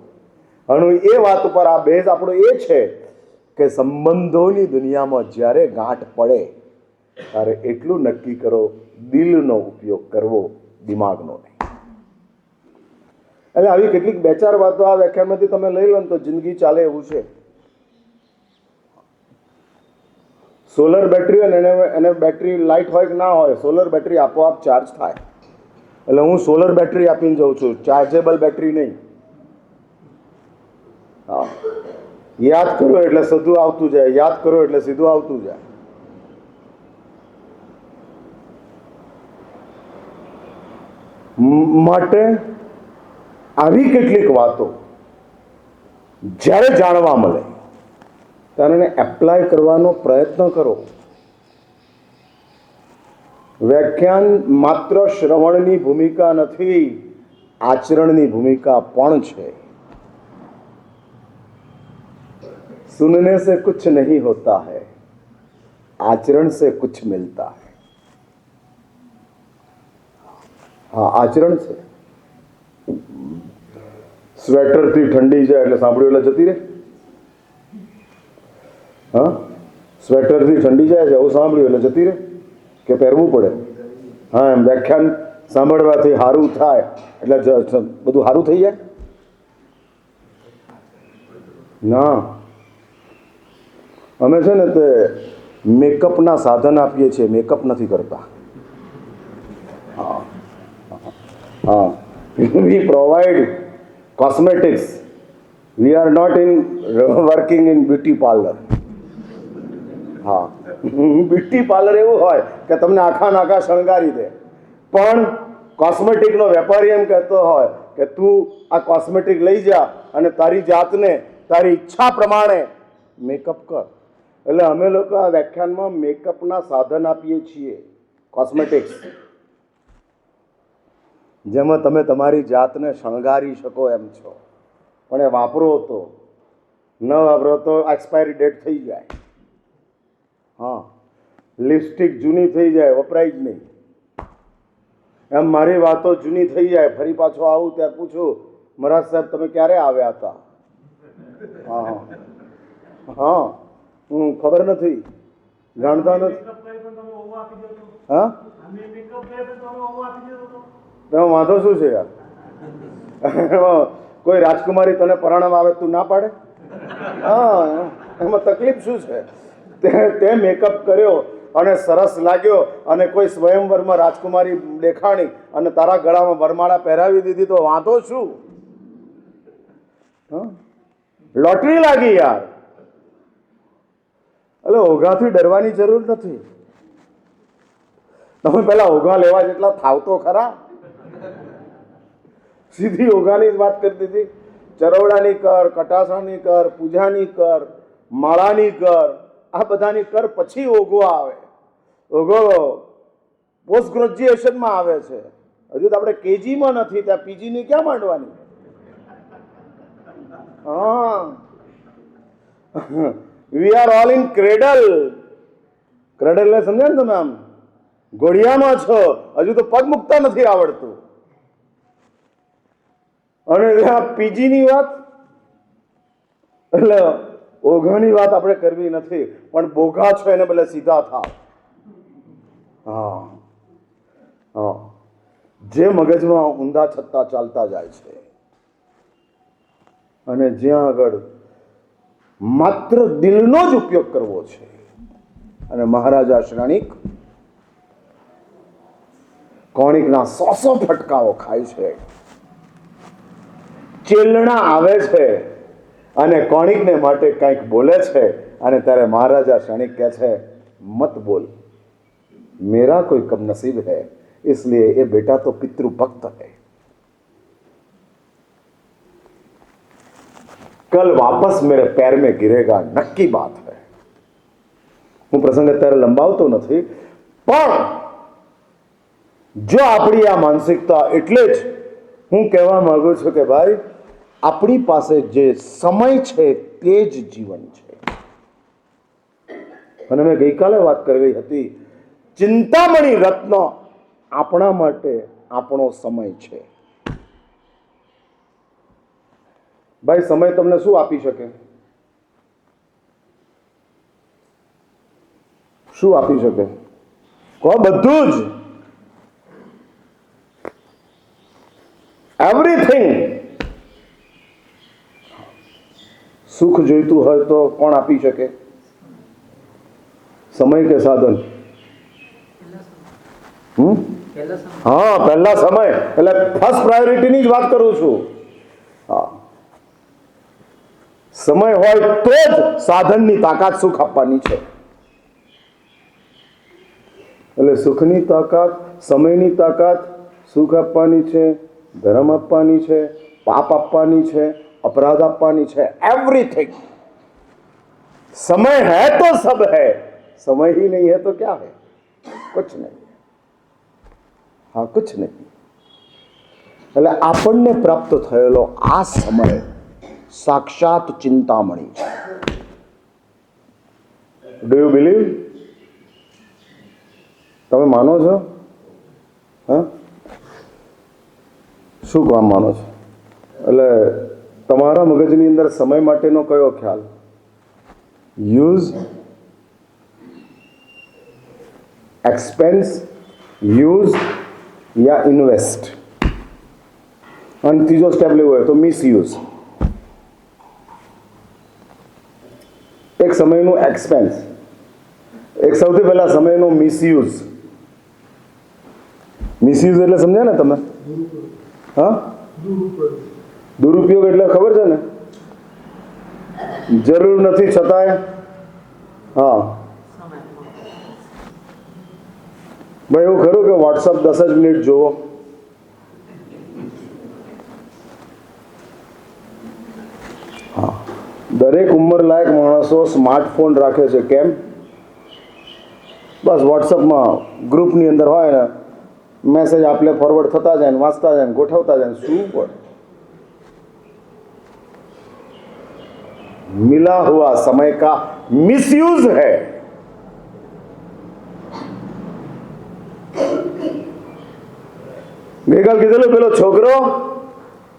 અને એ વાત ઉપર આ બેઝ આપણો એ છે કે સંબંધોની દુનિયામાં જ્યારે ગાંઠ પડે ત્યારે એટલું નક્કી કરો, દિલનો ઉપયોગ કરવો, દિમાગનો નહીં. એટલે આવી કેટલીક બે ચાર વાતો આ વ્યાખ્યાનમાંથી તમે લઈ લો ને તો જિંદગી ચાલે એવું છે. સોલર બેટરી હોય ને એને બેટરી લાઇટ હોય કે ના હોય, સોલર બેટરી આપોઆપ ચાર્જ થાય. એટલે હું સોલર બેટરી આપીને જાઉં છું, ચાર્જેબલ બેટરી નહીં. હા, યાદ કરો એટલે સીધું આવતું જાય, યાદ કરો એટલે સીધું આવતું જાય. માટે આવી કેટલીક વાતો જ્યારે જાણવા મળે ત્યારે એને એપ્લાય કરવાનો પ્રયત્ન કરો. વ્યાખ્યાન માત્ર શ્રવણની ભૂમિકા નથી, આચરણની ભૂમિકા પણ છે. सुनने से कुछ नहीं होता है, आचरण से कुछ मिलता है. हाँ, आचरण से. સ્વેટર થી ઠંડી જાય એટલે સાંભળ્યું એટલે જતી રહે. હા, સ્વેટર થી ઠંડી જાય છે એવું સાંભળ્યું એટલે જતી રહે કે પહેરવું પડે. હા, એમ વ્યાખ્યાન સાંભળવાથી સારું થાય એટલે બધું સારું થઈ જાય ના. અમે છે ને તે મેકઅપના સાધન આપીએ છીએ, મેકઅપ નથી કરતા. હા હા, we provide cosmetics, we are not in working in beauty parlour. હા, બ્યુટી પાર્લર એવું હોય કે તમને આખા નાખા શણગારી દે, પણ કોસ્મેટિકનો વેપારી એમ કહેતો હોય કે તું આ કોસ્મેટિક લઈ જા અને તારી જાતને તારી ઈચ્છા પ્રમાણે મેકઅપ કર. એટલે અમે લોકો આ વ્યાખ્યાનમાં મેકઅપના સાધન આપીએ છીએ, કોસ્મેટિક્સ, જેમાં તમે તમારી જાતને શણગારી શકો એમ છો. પણ એ વાપરો તો ન વાપરો તો એક્સપાયરી ડેટ થઈ જાય. હા, લિપસ્ટિક જૂની થઈ જાય, વપરાય જ નહીં. એમ મારી વાતો જૂની થઈ જાય, ફરી પાછો આવું ત્યારે પૂછું, મહારાજ સાહેબ તમે ક્યારે આવ્યા હતા? હા હા હા, ખબર નથી, જાણતા નથી. હા, એમાં વાંધો શું છે યાર? કોઈ રાજકુમારી તને પરણામ આવે તું ના પાડે? હા, એમાં તકલીફ શું છે? તે મેકઅપ કર્યો અને સરસ લાગ્યો અને કોઈ સ્વયંવરમાં રાજકુમારી દેખાણી અને તારા ગળામાં વરમાળા પહેરાવી દીધી તો વાંધો શું? લોટરી લાગી યાર. એટલે ઓઘાથી ડરવાની જરૂર નથી. તમે પેલા ઓઘા લેવા જેટલા થાવ તો ખરા. સીધી ઓઘાની જ વાત કરી દીધી. ચરવડાની કર, કટાસાની કર, પૂજાની કર, માળાની કર, આ બધાની કર પછી ઓઘો આવે. ઓઘો પોસ્ટ ગ્રેજ્યુએશનમાં આવે છે. હજુ તો આપણે કેજીમાં નથી, ત્યાં પીજીની ક્યાં માંડવાની? હા, વી are all in cradle. Cradle એટલે સમજ્યા ને તમે? આમ ઘોડિયામાં છો, હજુ તો પગ મૂકતા નથી આવડતું. અને પીજીની વાત એટલે ઓઘાની વાત આપણે કરવી નથી, પણ બોઘા છો એને બદલે સીધા થાવ. હા હા, જે મગજમાં ઊંધા છત્તા ચાલતા જાય છે અને જ્યાં આગળ માત્ર દિલનો જ ઉપયોગ કરવો છે. અને મહારાજા શ્રાણિક કોણિકના 100 ફટકાઓ ખાય છે. ચેલણા આવે છે અને કોણિકને માટે કંઈક બોલે છે અને ત્યારે મહારાજા શ્રાણિક કહે છે, મત બોલ, मेरा कोई कमनसीब है, इसलिए ये बेटा तो पितृभक्त है, कल वापस मेरे पैर में गिरेगा, नक्की बात है. હું પ્રસંગ અત્યારે લંબાવતો નથી, પણ જો આપણી આ માનસિકતા, એટલે જ હું કહેવા માંગુ છું કે ભાઈ આપણી પાસે જે સમય છે તે જ જીવન છે. અને મેં ગઈકાલે વાત કરી હતી, ચિંતામણી રત્ન આપણા માટે આપણો સમય છે. ભાઈ સમય તમને શું આપી શકે? શું આપી શકે? કહો. બધું જ, એવરીથિંગ. સુખ જોઈતું હોય તો કોણ આપી શકે? સમય કે સાધન? હા, પહેલા સમય. એટલે ફર્સ્ટ પ્રાયોરિટીની જ વાત કરું છું. હા, સમય હોય તો જ સાધનની તાકાત સુખ આપવાની છે. એટલે સુખની તાકાત, સમયની તાકાત સુખ આપવાની છે, ધર્મ આપવાની છે, પાપ આપવાની છે, अपराध આપવાની છે, एवरीथिंग. समय है तो सब है, समय ही नहीं है तो क्या है? कुछ नहीं. हाँ, कुछ नहीं. એટલે આપણને પ્રાપ્ત થયેલો આ સમય સાક્ષાત ચિંતામણી છે. Do you believe? તમે માનો છો? હા, શું કામ માનો છો? એટલે તમારા મગજની અંદર સમય માટેનો કયો ખ્યાલ? યુઝ, એક્સપેન્સ, યુઝ યા ઇન્વેસ્ટ. અને ત્રીજો સ્ટેપ લેવો હોય તો મિસયુઝ. એક સમયનું એક્સપેન્સ, એક સૌથી પહેલા સમયનો મિસયુઝ. મિસયુઝ એટલે સમજ્યા ને તમે? હા, દુરુપયોગ એટલે ખબર છે ને? જરૂર નથી છતાંય. હા, ભાઈ એવું ખરું કે વોટ્સઅપ 10 જ મિનિટ જુઓ? હા, દરેક ઉંમરલાયક માણસો સ્માર્ટફોન રાખે છે. કેમ? બસ વોટ્સઅપમાં ગ્રુપની અંદર હોય ને, મેસેજ આપલે ફોરવર્ડ થતા જાય ને, વાંચતા જાય ને, ગોઠવતા જાય ને, શું પડે? मिला हुआ समय का मिसयूज है. ગઈકાલ કીધેલું પેલો છોકરો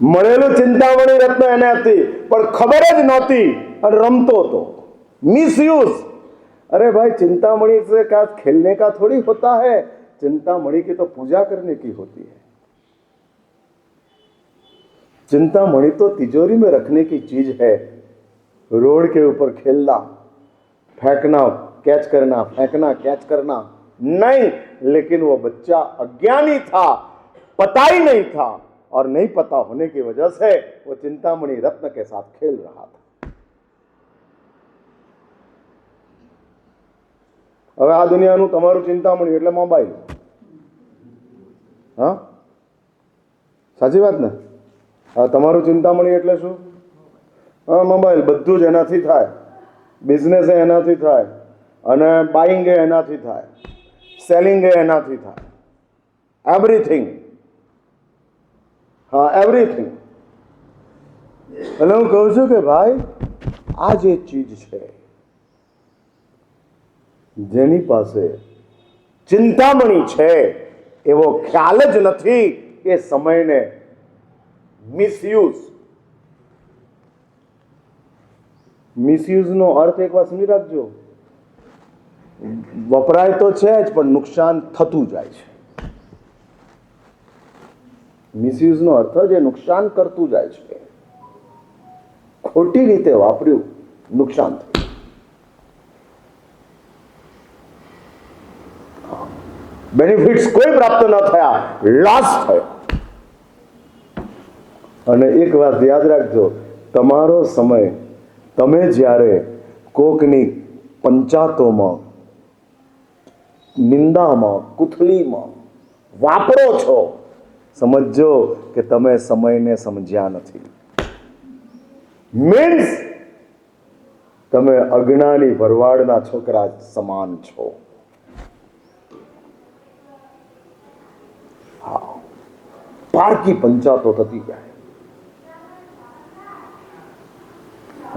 મળેલું ચિંતામણી રત્ન એને હતી પણ ખબર જ નહોતી અને રમતો હતો. मिसयूज. अरे भाई चिंतामणि से का खेलने का थोड़ी होता है, चिंतामणि की तो पूजा करने की होती है. चिंतामणि तो तिजोरी में रखने की चीज है. रोड के ऊपर खेलना, फेंकना, कैच करना, फेंकना, कैच करना नहीं. लेकिन वो बच्चा अज्ञानी था, पता ही नहीं था, और नहीं पता होने की वजह से वो चिंतामणि रत्न के साथ खेल रहा था. હવે આ દુનિયાનું તમારું ચિંતામણી એટલે મોબાઈલ. હા, સાચી વાત ને? હા, તમારું ચિંતામણી એટલે શું? હા, મોબાઈલ. બધું જ એનાથી થાય. બિઝનેસ એનાથી થાય, અને બાઇંગ એનાથી થાય, સેલિંગ એનાથી થાય. એવરીથિંગ. હા, એવરીથિંગ. એટલે હું કહું છું કે ભાઈ આ જે ચીજ છે, જેની પાસે ચિંતામણી છે એવો ખ્યાલ જ નથી કે સમયને મિસયુઝ. મિસયુઝનો અર્થ એકવાર સમજી રાખજો. વપરાય તો છે જ પણ નુકસાન થતું જાય છે. મિસયુઝનો અર્થ જ એ નુકસાન કરતું જાય છે. ખોટી રીતે વાપર્યું, નુકસાન થયું. બેનિફિટ્સ કોઈ પ્રાપ્ત ન થયા, લોસ થયો. અને એક વાત યાદ રાખજો, તમારો સમય તમે જ્યારે કોકની પંચાતોમાં, નિંદામાં, કુથલીમાં વાપરો છો, સમજજો કે તમે સમયને સમજ્યા નથી. મીન્સ તમે અજ્ઞાની ભરવાડના છોકરા સમાન છો. પારકી પંચાતો થતી જાય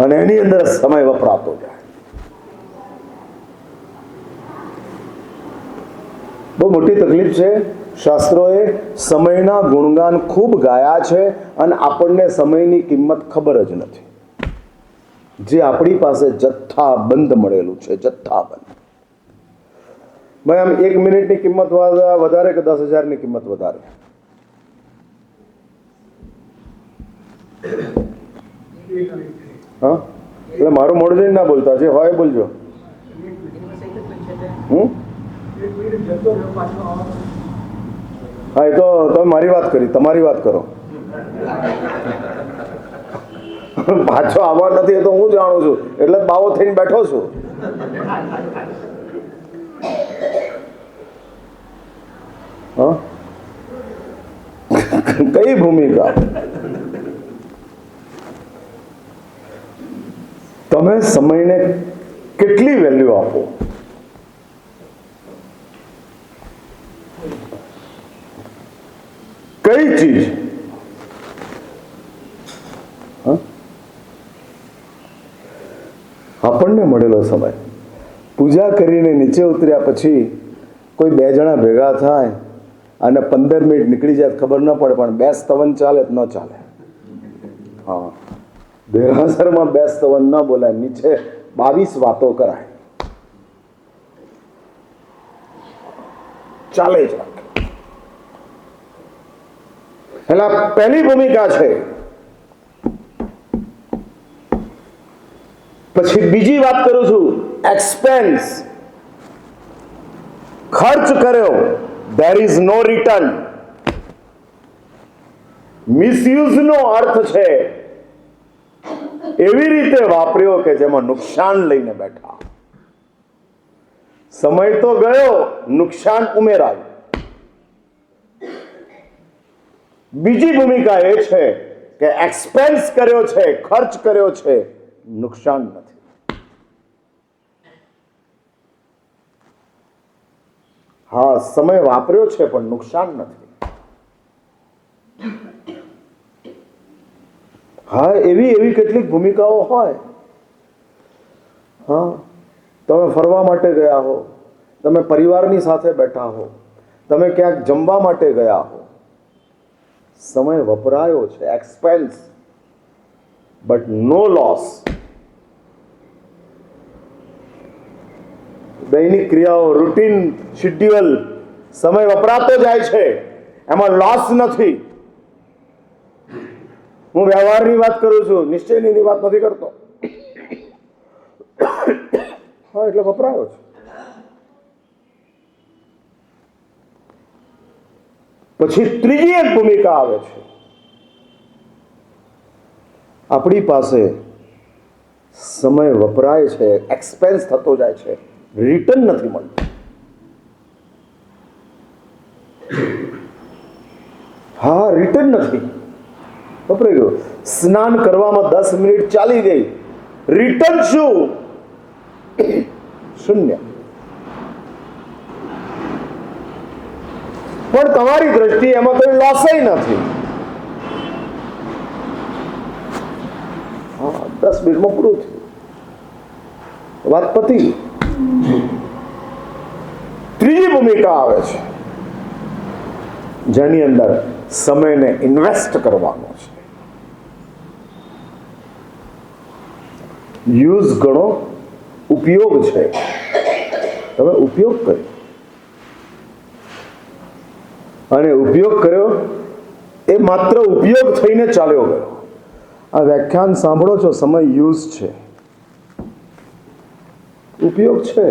અને એની અંદર સમય વપરાતો જાય. બહુ મોટી તકલીફ છે. શાસ્ત્રોએ સમયના ગુણગાન ખૂબ ગાયા છે અને આપણને સમયની કિંમત ખબર જ નથી. જે આપણી પાસે જથ્થાબંધ મળેલું છે, જથ્થાબંધ. ભાઈ આમ 1 મિનિટની કિંમત વધારે કે 10,000ની કિંમત વધારે? હા, એટલે મારું મોઢું જોઈને ના બોલતા, જે હોય બોલજો. હા, એ તો તમે મારી વાત કરી, તમારી વાત કરો. પાછો આવવા નથી એ તો હું જાણું છું, એટલે બાવો થઈને બેઠો છું. હા, કઈ ભૂમિકા? તમે સમયને કેટલી વેલ્યુ આપો? કઈ ચીજ? આપણને મળેલો સમય, પૂજા કરીને નીચે ઉતર્યા પછી કોઈ 2 જણા ભેગા થાય અને 15 મિનિટ નીકળી જાય ખબર ન પડે, પણ 2 સ્તવન ચાલે ન ચાલે. હા, દેરાસરમાં 2 સ્તવન ન બોલાય, નીચે 22 વાતો કરાય, ચાલે જ. એટલે પહેલી ભૂમિકા છે. પછી બીજી વાત કરું છું, એક્સપેન્સ. ખર્ચ કર્યો, there is no return. Misuse નો અર્થ છે એવી રીતે વાપર્યો કે જેમાં નુકસાન લઈને બેઠા. સમય તો ગયો, નુકસાન ઉમેરાયું. બીજી ભૂમિકા એ છે કે એક્સપેન્સ કર્યો છે, ખર્ચ કર્યો છે, નુકસાન નથી. હા, સમય વાપર્યો છે પણ નુકસાન નથી. હા, એવી કેટલીક ભૂમિકાઓ હોય. હા, તમે ફરવા માટે ગયા હો, તમે પરિવારની સાથે બેઠા હો, તમે ક્યાંક જમવા માટે ગયા હો, સમય વપરાયો છે, એક્સપેન્સ, બટ નો લોસ. દૈનિક ક્રિયાઓ, રૂટીન શેડ્યુલ, સમય વપરાતો જાય છે, એમાં લોસ નથી. હું વ્યવહારની વાત કરું છું, નિશ્ચયની વાત નથી કરતો. હા, એટલે વપરાયો છે. પછી ત્રીજી એક ભૂમિકા આવે છે. આપણી પાસે સમય વપરાય છે, એક્સપેન્સ થતો જાય છે, રિટર્ન નથી મળતું. હા, રિટર્ન નથી. વપરાઈ ગયો. સ્નાન કરવામાં 10 મિનિટ ચાલી ગઈ, રિટર્ન શું? શૂન્ય. પણ તમારી દ્રષ્ટિએ એમાં કોઈ લોસ નથી. હા, 10 મિનિટમાં પૂરું થયું, વાત પતી. ત્રીજી ભૂમિકા આવે છે જેની અંદર સમયને ઇન્વેસ્ટ કરવાનો છે. યુઝ ગણો, ઉપયોગ છે. તમે ઉપયોગ કર્યો, અને ઉપયોગ કર્યો એ માત્ર ઉપયોગ થઈને ચાલ્યો ગયો. આ વ્યાખ્યાન સાંભળો છો, સમય યુઝ છે, ઉપયોગ છે.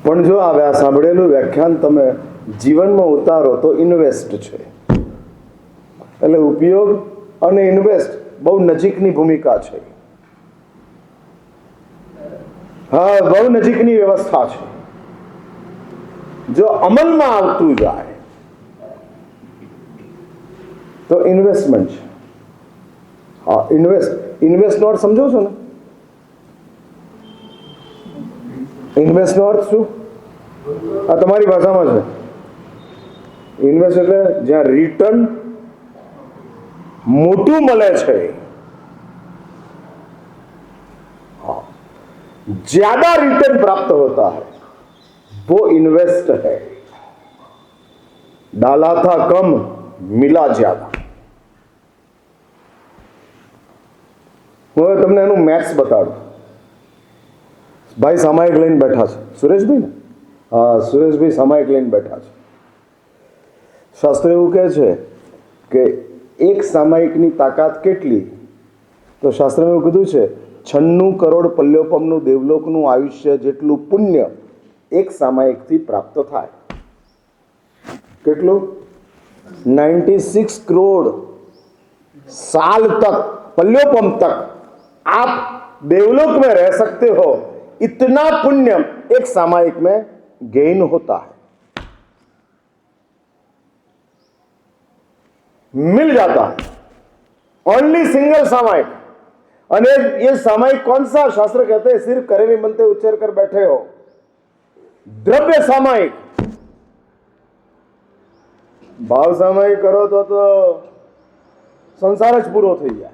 પણ જો આ સાંભળેલું વ્યાખ્યાન તમે જીવનમાં ઉતારો તો ઇન્વેસ્ટ છે. એટલે ઉપયોગ અને ઇન્વેસ્ટ બહુ નજીકની ભૂમિકા છે. હા, બહુ નજીકની વ્યવસ્થા છે. જો અમલમાં આવતું જાય તો ઇન્વેસ્ટમેન્ટ છે. હા, ઇન્વેસ્ટનો અર્થ સમજો છો ને? ઇન્વેસ્ટનો અર્થ શું? આ તમારી ભાષામાં છે. ઇન્વેસ્ટ એટલે જ્યાં રિટર્ન મોટું મળે છે, ज्यादा रिटर्न प्राप्त होता है वो इन्वेस्ट है. डाला था कम, मिला ज्यादा. હું તમને એનું મેથ્સ બતાડું. ભાઈ સામાયિક લઈને બેઠા છે, સુરેશભાઈ ને? હા, સુરેશભાઈ સામાયિક લઈને બેઠા છે. શાસ્ત્ર એવું કહે છે કે એક સામાયિકની તાકાત કેટલી? તો શાસ્ત્રમાં એવું કીધું છે 96 કરોડ પલ્યોપમનું દેવલોકનું આયુષ્ય જેટલું પુણ્ય એક સામાયિકથી પ્રાપ્ત થાય. કેટલું? 96 करोड़ साल तक, पल्योपम तक आप देवलोक में रह सकते हो. इतना पुण्य एक सामायिक में गेन होता है, मिल जाता है. ओनली सिंगल सामायिक. अने ये सामायिक कौन सा? शास्त्र कहते हैं सिर्फ करेवी मनते उच्चर कर बैठे हो, द्रव्य सामायिक. भाव सामायिक करो तो संसार ज पूरो થઈ જાય.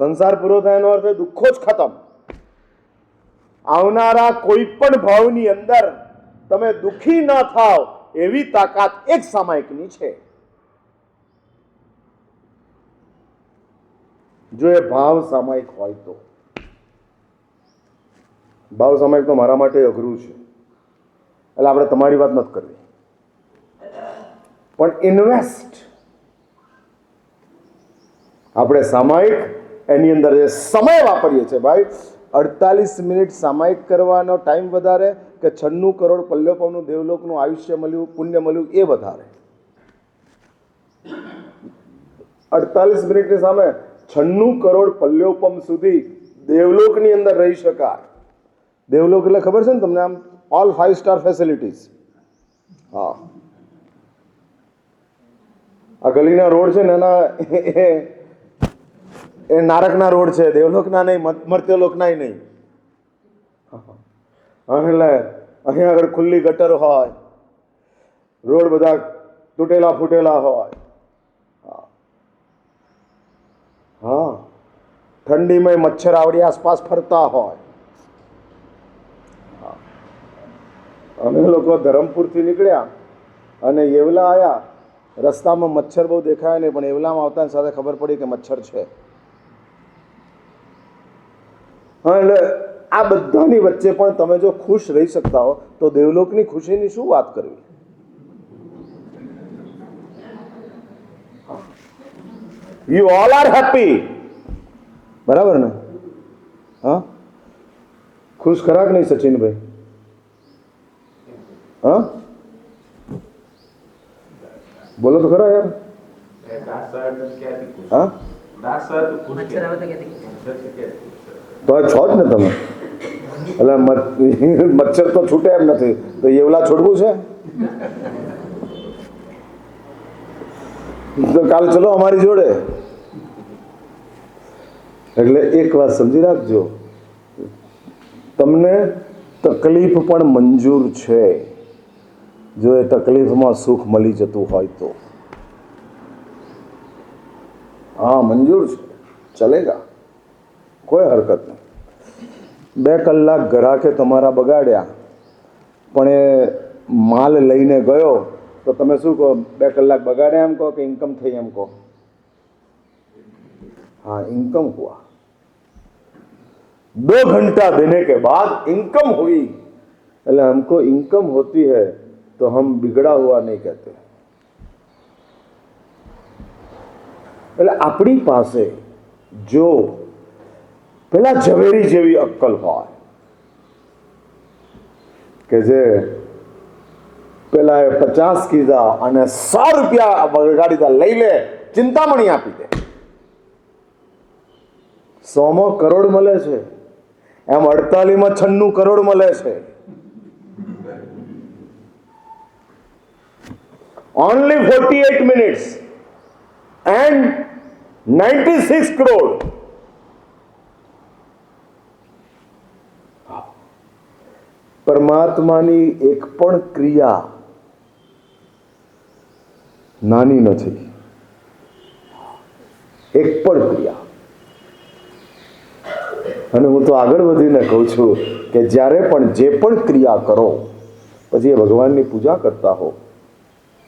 સંસાર પૂરો થાય એનો અર્થ દુઃખો જ ખતમ. આવનારા કોઈ પણ ભાવની અંદર તમે દુઃખી ન થાવ એવી તાકાત એક સામાયિકની છે. જો એ ભાવ સામાયિક હોય તો. ભાવ સામાયિક તો મારા માટે અઘરું છે, એટલે આપણે તમારી વાત નથી કરવી. પણ ઇન્વેસ્ટ આપણે સામાયિક એની અંદર જે સમય વાપરીએ છીએ ભાઈ, 48 મિનિટ સામાયિક કરવાનો ટાઈમ વધારે કે 96 કરોડ પલ્યોપમનું દેવલોકનું આયુષ્ય મળ્યું, પુણ્ય મળ્યું એ વધારે? 48 મિનિટની સામે 96 કરોડ પલ્યોપમ સુધી દેવલોકની અંદર રહી શકાય. દેવલોક એટલે ખબર છે ને તમને? આમ ઓલ 5 સ્ટાર ફેસિલિટીઝ. હા, આ ગલીના રોડ છે ને એના એ નારકના રોડ છે, દેવલોકના નહીં, મર્ત્યલોકના નહીં. એટલે અહીંયા આગળ ખુલ્લી ગટર હોય, રોડ બધા તૂટેલા ફૂટેલા હોય. હા, ઠંડીમાં મચ્છર આવડી આસપાસ ફરતા હોય. અમે લોકો ધરમપુરથી નીકળ્યા અને એવલા આવ્યા. રસ્તામાં મચ્છર બહુ દેખાય નહીં, પણ એવલામાં આવતાની સાથે ખબર પડી કે મચ્છર છે. હા, એટલે આ બધાની વચ્ચે પણ તમે જો ખુશ રહી શકતા હો તો દેવલોકની ખુશીની શું વાત કરવી. યુ ઓલ આર હેપી, બરાબર ને? હા, ખુશ ખરા કે નહીં સચિનભાઈ? હા, બોલો તો ખરા યાર. હા, તો છો જ ને તમે. એટલે મચ્છર તો છૂટે એમ નથી, તો એવલા છોડવું છે તો કાલ ચલો અમારી જોડે. એટલે એક વાત સમજી રાખજો, તમને તકલીફ પણ મંજૂર છે જો એ તકલીફમાં સુખ મળી જતું હોય તો. હા, મંજૂર છે, ચલેગા, કોઈ હરકત નહીં. 2 કલાક ગ્રાહકે તમારા બગાડ્યા, પણ એ માલ લઈને ગયો તો તમે શું કહો? 2 કલાક બગાડ્યા એમ કહો કે ઇન્કમ થઈ એમ કહો? हाँ, इनकम हुआ. 2 घंटा देने के बाद इनकम हुई. એટલે हमको इनकम होती है तो हम बिगड़ा हुआ नहीं कहते. એટલે આપણી પાસે જો પેલા ઝવેરી જેવી અક્કલ હોય કે જે પેલા 50 કીધા અને 100 રૂપિયા બગાડી દા, લઈ લે, ચિંતામણી આપી દે. 100 કરોડ મળે છે, એમ 48 96 કરોડ મળે છે. only 48 minutes and 96 crore. પરમાત્માની એક પણ ક્રિયા નાની નથી, એક પણ ક્રિયા. અને હું તો આગળ વધીને કહું છું કે જ્યારે પણ જે પણ ક્રિયા કરો પછી એ ભગવાનની પૂજા કરતા હો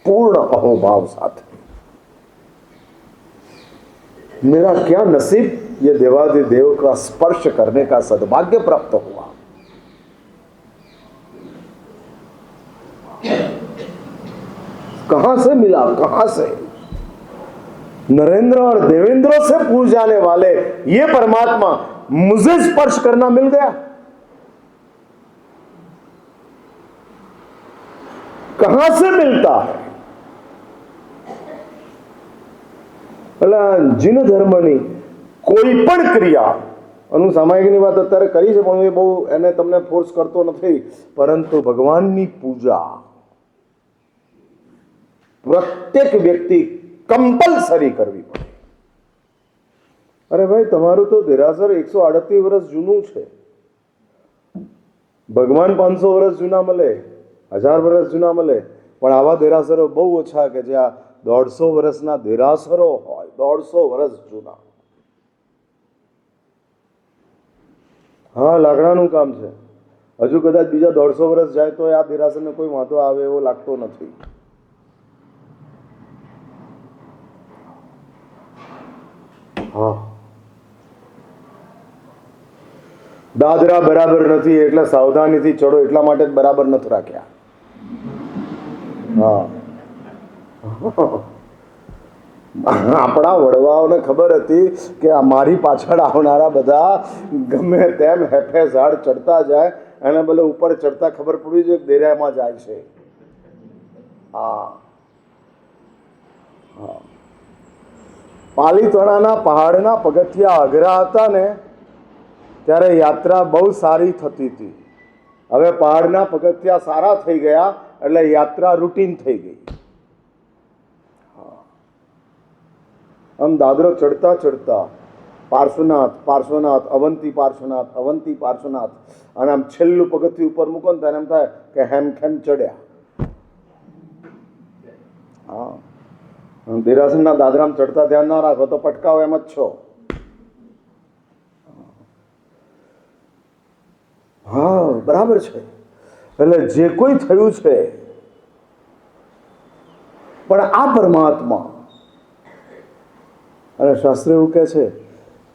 पूर्ण अहोभाव साथ. मेरा क्या नसीब ये देवादिदेव का स्पर्श करने का सद्भाग्य प्राप्त हुआ. कहां से मिला, कहां से? नरेंद्र और देवेंद्र से पूछ जाने वाले ये परमात्मा मुझे स्पर्श करना मिल गया. कहां से मिलता है? એટલે જીન ધર્મની કોઈ પણ ક્રિયા, અનુ સામાયિકની વાત અત્યારે કરી છે પણ એ બહુ એને તમને ફોર્સ કરતો નથી, પરંતુ ભગવાનની પૂજા પ્રત્યેક વ્યક્તિ કમ્પલસરી કરવી પડે. અરે ભાઈ, તમારું તો દેરાસર 138 વર્ષ જૂનું છે. ભગવાન 500 વર્ષ જૂના મળે, 1000 વર્ષ જૂના મળે, પણ આવા દેરાસરો બહુ ઓછા કે જ્યાં 150 વર્ષના દેરાસરો હોય, 150 વર્ષ જૂના. હા, લાકડાનું કામ છે. હજુ કદાચ બીજા 150 વર્ષ જાય તો આ દેરાસરને કોઈ વાંધો આવે એવો લાગતો નથી. હા, દાદરા બરાબર નથી એટલે સાવધાનીથી ચડો, એટલા માટે જ બરાબર નથી રાખ્યા. હા, આપણા વડવાઓને ખબર હતી કે મારી પાછળ આવનારા બધા ગમે તેમ હેફે ઝાડ ચડતા જાય, એને ભલે ઉપર ચડતા ખબર પડી છે કે દેરામાં જાય છે. હા, હા. પાલીતાણાના પહાડના પગથિયા અઘરા હતા ને ત્યારે યાત્રા બહુ સારી થતી હતી. હવે પહાડના પગથિયા સારા થઈ ગયા એટલે યાત્રા રૂટીન થઈ ગઈ. આમ દાદરો ચડતા ચડતા પાર્શ્વનાથ પાર્શ્વનાથ અવંતી પાર્શ્વનાથ અવંતી પાર્શ્વનાથ, અને આમ છેલ્લું પગથિયું ઉપર મૂકો ને ત્યારે એમ થાય કે હેમખેમ ચડ્યા. હા, દેરાસરના દાદરામાં ચડતા ધ્યાન ના રાખો તો પટકાવો એમ જ છો. હા, બરાબર છે. એટલે જે કોઈ થયું છે, પણ આ પરમાત્મા, અને શાસ્ત્ર એવું કહે છે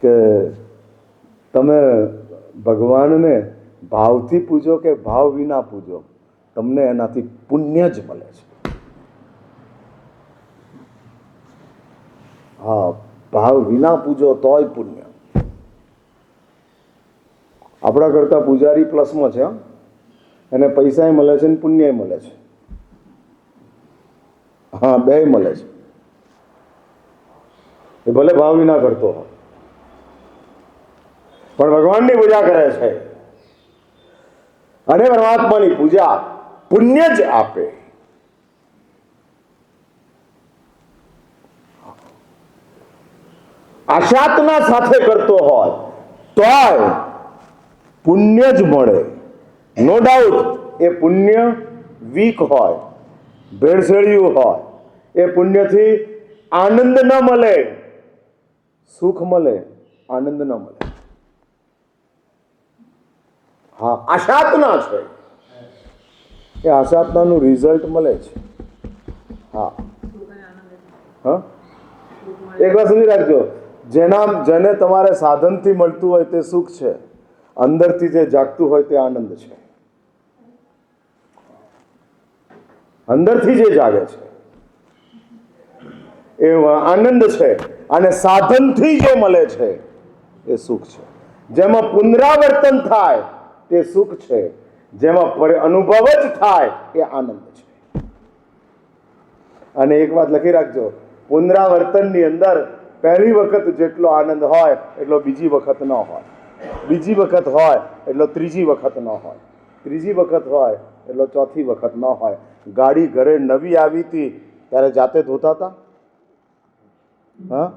કે તમે ભગવાનને ભાવથી પૂજો કે ભાવ વિના પૂજો, તમને એનાથી પુણ્ય જ મળે છે. હા, ભાવ વિના પૂજો તોય પુણ્ય. આપણા કરતા પૂજારી પ્લસમાં છે. એને પૈસાય મળે છે ને પુણ્યય મળે છે. હા, બે મળે છે. એ ભલે ભાવ વિના કરતો હોય, પણ ભગવાનની પૂજા કરે છે અને પરમાત્માની પૂજા પુણ્ય જ આપે. આશાતના સાથે કરતો હોય તોય પુણ્ય જ મળે. નો ડાઉટ એ પુણ્ય વીક હોય, ભેળસેળિયું હોય, એ પુણ્યથી આનંદ ન મળે, સુખ મળે, આનંદ ન મળે. હા, આશાતના છે એ આશાતનાનું રિઝલ્ટ મળે છે. હા હા, એક વાત સમજી રાખજો, જેને તમારે સાધનથી મળતું હોય તે સુખ છે, અંદરથી જે જાગતું હોય તે આનંદ છે. અંદરથી જે જાગે છે એ આનંદ છે, અને સાધનથી જે મળે છે એ સુખ છે. જેમાં પુનરાવર્તન થાય તે સુખ છે, જેમાં અનુભવ જ થાય એ આનંદ છે. અને એક વાત લખી રાખજો, પુનરાવર્તનની અંદર પહેલી વખત જેટલો આનંદ હોય એટલો બીજી વખત ન હોય, બીજી વખત હોય એટલો ત્રીજી વખત ન હોય, ત્રીજી વખત હોય એટલો ચોથી વખત ન હોય. ગાડી ઘરે નવી આવી હતી ત્યારે જાતે ધોતા હતા? હા,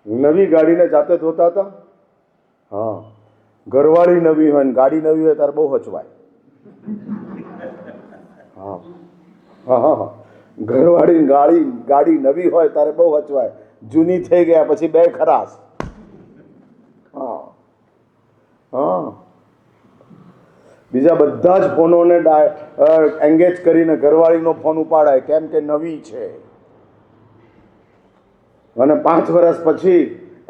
નવી ગાડીને જાતે ધોતા હતા? હા, ઘરવાળી નવી હોય ને ગાડી નવી હોય ત્યારે બહુ હચવાય. હા હા હા હા, ઘરવાળી ગાડી નવી હોય ત્યારે બહુ હચવાય, જૂની થઈ ગયા પછી બે ખરાશ. હા હા, બીજા બધા જ ફોનોને એંગેજ કરીને ઘરવાળીનો ફોન ઉપાડાય, કેમ કે નવી છે. અને 5 વર્ષ પછી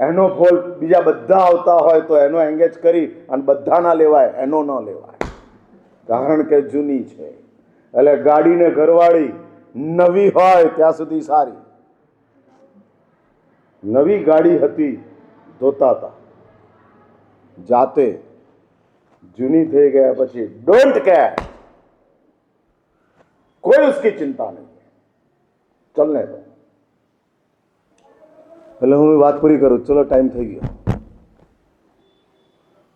એનો ફોન બીજા બધા આવતા હોય તો એનો એંગેજ કરી અને બધાના લેવાય, એનો ન લેવાય, કારણ કે જૂની છે. એટલે ગાડીને ઘરવાળી નવી હોય ત્યાં સુધી સારી. નવી ગાડી હતી ધોતા હતા જાતે, જૂની થઈ ગયા પછી ડોન્ટ કેર, કોઈ उसकी ચિંતા નહીં, ચલને દો. એટલે હું વાત પૂરી કરું, ચલો ટાઈમ થઈ ગયો.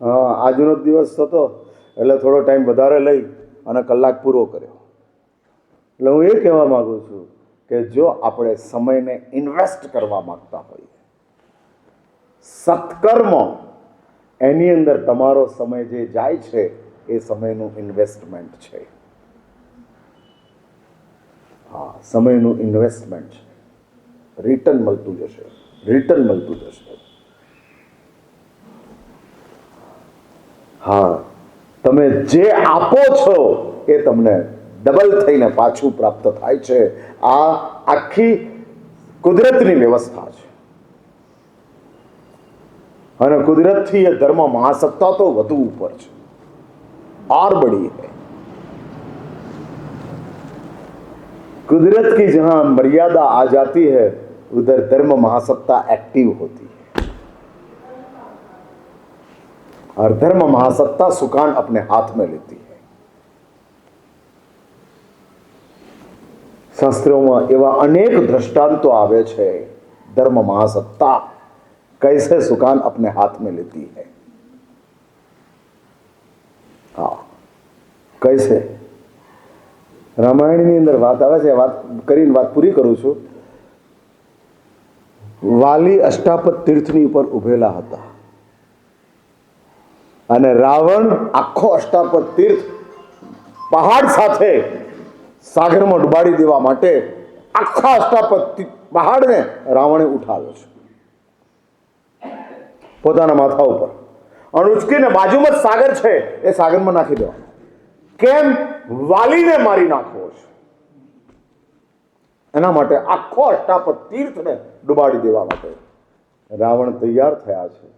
હા, આજનો દિવસ હતો એટલે થોડો ટાઈમ વધારે લઈ અને કલાક પૂરો કર્યો. એટલે હું એ કહેવા માંગુ છું કે જો આપણે સમયને ઇન્વેસ્ટ કરવા માંગતા હોઈએ, સત્કર્મ, એની અંદર તમારો સમય જે જાય છે એ સમયનું ઇન્વેસ્ટમેન્ટ છે. હા, સમયનું ઇન્વેસ્ટમેન્ટ છે. રિટર્ન મળતું જશે, રિટર્ન મળતું જશે. હા, તમે જે આપો છો એ તમને ડબલ થઈને પાછું પ્રાપ્ત થાય છે. આ આખી કુદરતની વ્યવસ્થા છે. અને कुदरत ये धर्म महासत्ता तो વધુ ઉપર છે, और बड़ी है. कुदरत की जहां मर्यादा आ जाती है उधर धर्म महासत्ता एक्टिव होती है, और धर्म महासत्ता सुकान अपने हाथ में लेती है. शास्त्रों में एवं अनेक दृष्टांतों आवे छे, धर्म महासत्ता कैसे सुकान अपने हाथ में लेती है. हाँ, થાય છે. રામાયણની અંદર વાત આવે છે, વાત કરીને વાત પૂરી કરું છું. વાલી અષ્ટાપદ તીર્થની ઉપર ઉભેલા હતા અને રાવણ આખો અષ્ટાપદ તીર્થ પહાડ સાથે સાગરમાં ડુબાડી દેવા માટે આખા અષ્ટાપદ પહાડને રાવણે ઉઠાવ્યો છે પોતાના માથા ઉપર અને ઉચકીને બાજુમાં જ સાગર છે એ સાગરમાં નાખી દેવાનો. કેમ? વાલીને મારી નાખવો છે એના માટે આખો અષ્ટાપદ તીર્થને ડુબાડી દેવા માટે રાવણ તૈયાર થયા છે.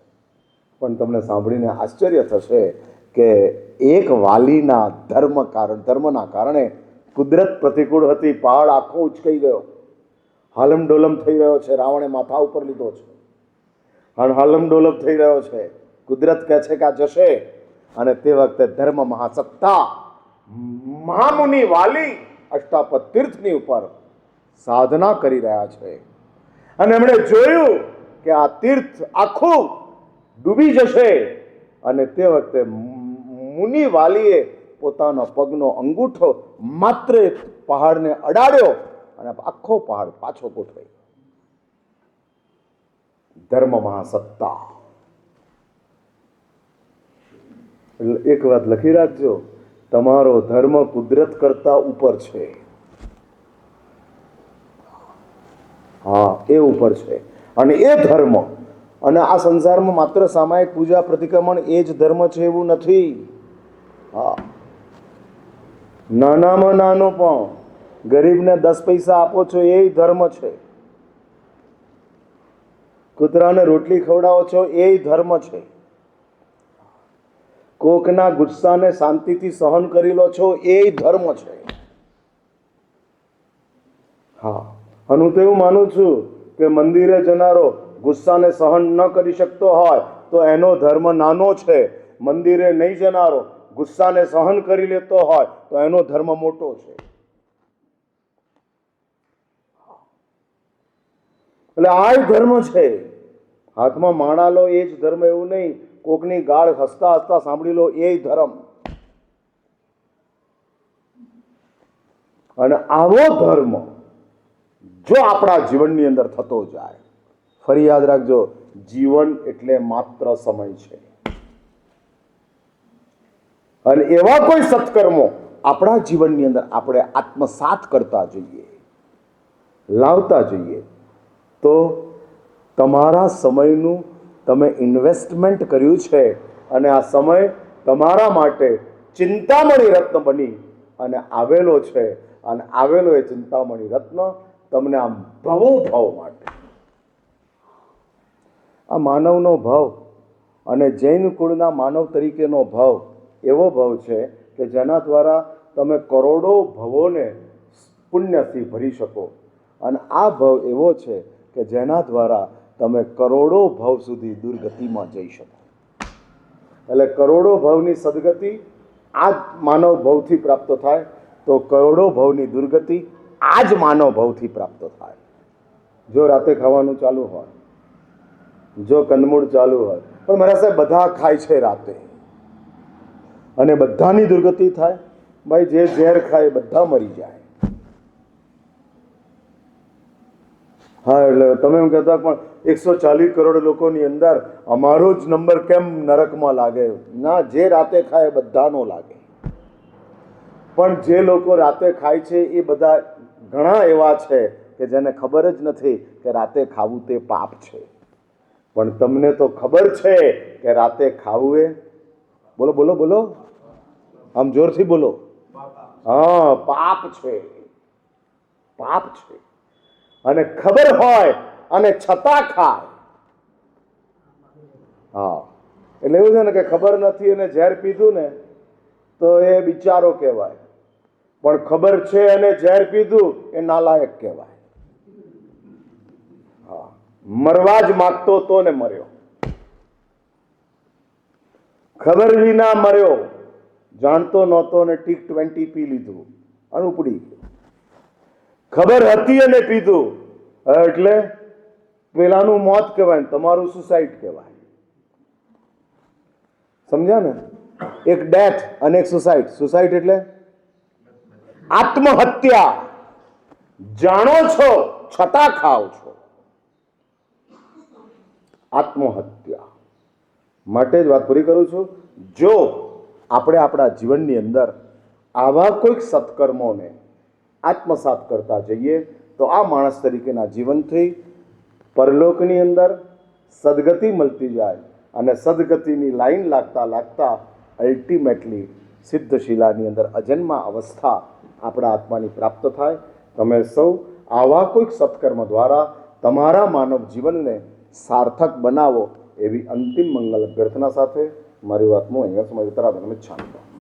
પણ તમને સાંભળીને આશ્ચર્ય થશે કે એક વાલીના ધર્મના કારણે કુદરત પ્રતિકૂળ હતી, પહાડ આખો ઉચકાઈ ગયો, હાલમ ડોલમ થઈ રહ્યો છે. રાવણે માથા ઉપર લીધો છે અને હાલમ ડોલમ થઈ રહ્યો છે. કુદરત કહે છે કે આ જશે અને તે વખતે ધર્મ મહાસત્તા મહામુનિ વાલી અષ્ટાપદ તીર્થની ઉપર સાધના કરી રહ્યા છે અને એમણે જોયું કે આ તીર્થ આખું ડૂબી જશે અને તે વખતે મુનિ વાલીએ પોતાનો પગનો અંગૂઠો માત્ર પહાડને અડાડ્યો અને આખો પહાડ પાછો ગોઠવાઈ. ધર્મ મહાસત્તા. એક વાત લખી રાખજો, તમારો ધર્મ કુદરત કરતા ઉપર છે. હા, એ ઉપર છે અને એ ધર્મ અને આ સંસારમાં માત્ર સામાયિક પૂજા પ્રતિક્રમણ એ જ ધર્મ છે એવું નથી. હા, નાનામાં નાનો પણ ગરીબને 10 પૈસા આપો છો એ ધર્મ છે. કૂતરાને રોટલી ખવડાવો છો એ ધર્મ છે. કોકના ગુસ્સાને શાંતિથી સહન કરી લો છો એ ધર્મ છે. હા, અને હું તો એવું માનું છું કે મંદિરે જનારો ગુસ્સાને સહન ન કરી શકતો હોય તો એનો ધર્મ નાનો છે. મંદિરે નહીં જનારો ગુસ્સાને સહન કરી લેતો હોય તો એનો ધર્મ મોટો છે. એટલે આ ધર્મ છે. હાથમાં માણા લો એ જ ધર્મ એવું નહીં, કોકની ગાળ હસતા હસતા સાંભળી લો એ ધર્મ. અને આવો ધર્મ જો આપણા જીવનની અંદર થતો જાય, ફરી યાદ રાખજો, જીવન એટલે માત્ર સમય છે અને એવા કોઈ સત્કર્મો આપણા જીવનની અંદર આપણે આત્મસાત કરતા જઈએ, લાવતા જઈએ તો તમારા સમયનું તમે ઇન્વેસ્ટમેન્ટ કર્યું છે અને આ સમય તમારા માટે ચિંતામણી રત્ન બની અને આવેલો છે અને આવેલો એ ચિંતામણી રત્ન તમને આ ભવો ભાવ માટે, આ માનવનો ભાવ અને જૈન કુળના માનવ તરીકેનો ભાવ એવો ભાવ છે કે જેના દ્વારા તમે કરોડો ભવોને પુણ્યથી ભરી શકો અને આ ભાવ એવો છે કે જેના દ્વારા તમે કરોડો ભાવ સુધી દુર્ગતિમાં જઈ શકો. એટલે કરોડો ભાવની સદગતિ આ જ માનવ ભાવથી પ્રાપ્ત થાય તો કરોડો ભાવની દુર્ગતિ આ જ માનવ ભાવથી પ્રાપ્ત થાય. જો રાતે ખાવાનું ચાલુ હોય, જો કંદમૂળ ચાલુ હોય, પણ મારા સાહેબ બધા ખાય છે રાતે અને બધાની દુર્ગતિ થાય. ભાઈ, જે ઝેર ખાય બધા મરી જાય. હા, એટલે તમે એમ કહેતા પણ 140 કરોડ લોકોની અંદર અમારો જ નંબર કેમ નરકમાં લાગે? ના, જે રાતે ખાય બધાનો લાગે. પણ જે લોકો રાતે ખાય છે એ બધા ઘણા એવા છે કે જેને ખબર જ નથી કે રાતે ખાવું તે પાપ છે. પણ તમને તો ખબર છે કે રાતે ખાવું એ, બોલો બોલો બોલો, આમ જોરથી બોલો, હા, પાપ છે, પાપ છે. અને ખબર હોય અને છતાં ખાય. હા, એટલે એવું છે ને કે ખબર નથી અને ઝેર પીધું ને તો એ બિચારો કહેવાય, પણ ખબર છે અને ઝેર પીધું એ નાલાયક કહેવાય. હા, મરવા જ માગતો તો ને મર્યો, ખબર વિના મર્યો, જાણતો નહોતો ને ટીક 20 પી લીધું અને ઉપડી ગયો. ખબર હતી અને પીધું એટલે પેલાનું મોત કહેવાય, તમારું સુસાઇડ કહેવાય. સમજ્યા ને? એક ડેથ અને એક સુસાઇડ. સુસાઇડ એટલે આત્મહત્યા. જાણો છો છતાં ખાઓ છો. આત્મહત્યા માટે જ વાત પૂરી કરું છું. જો આપણે આપણા જીવનની અંદર આવા કોઈક સત્કર્મોને આત્મસાત કરતા જઈએ તો આ માણસ તરીકેના જીવનથી પરલોકની અંદર સદગતિ મળતી જાય અને સદગતિની લાઈન લાગતા લાગતા અલ્ટિમેટલી સિદ્ધશિલાની અંદર અજન્મા અવસ્થા આપણા આત્માની પ્રાપ્ત થાય. તમે સૌ આવા કોઈક સત્કર્મ દ્વારા તમારા માનવ જીવનને સાર્થક બનાવો એવી અંતિમ મંગલ અભ્યર્થના સાથે મારી વાતનું અહીંયા સમય વિતરાદનમિત શાંત.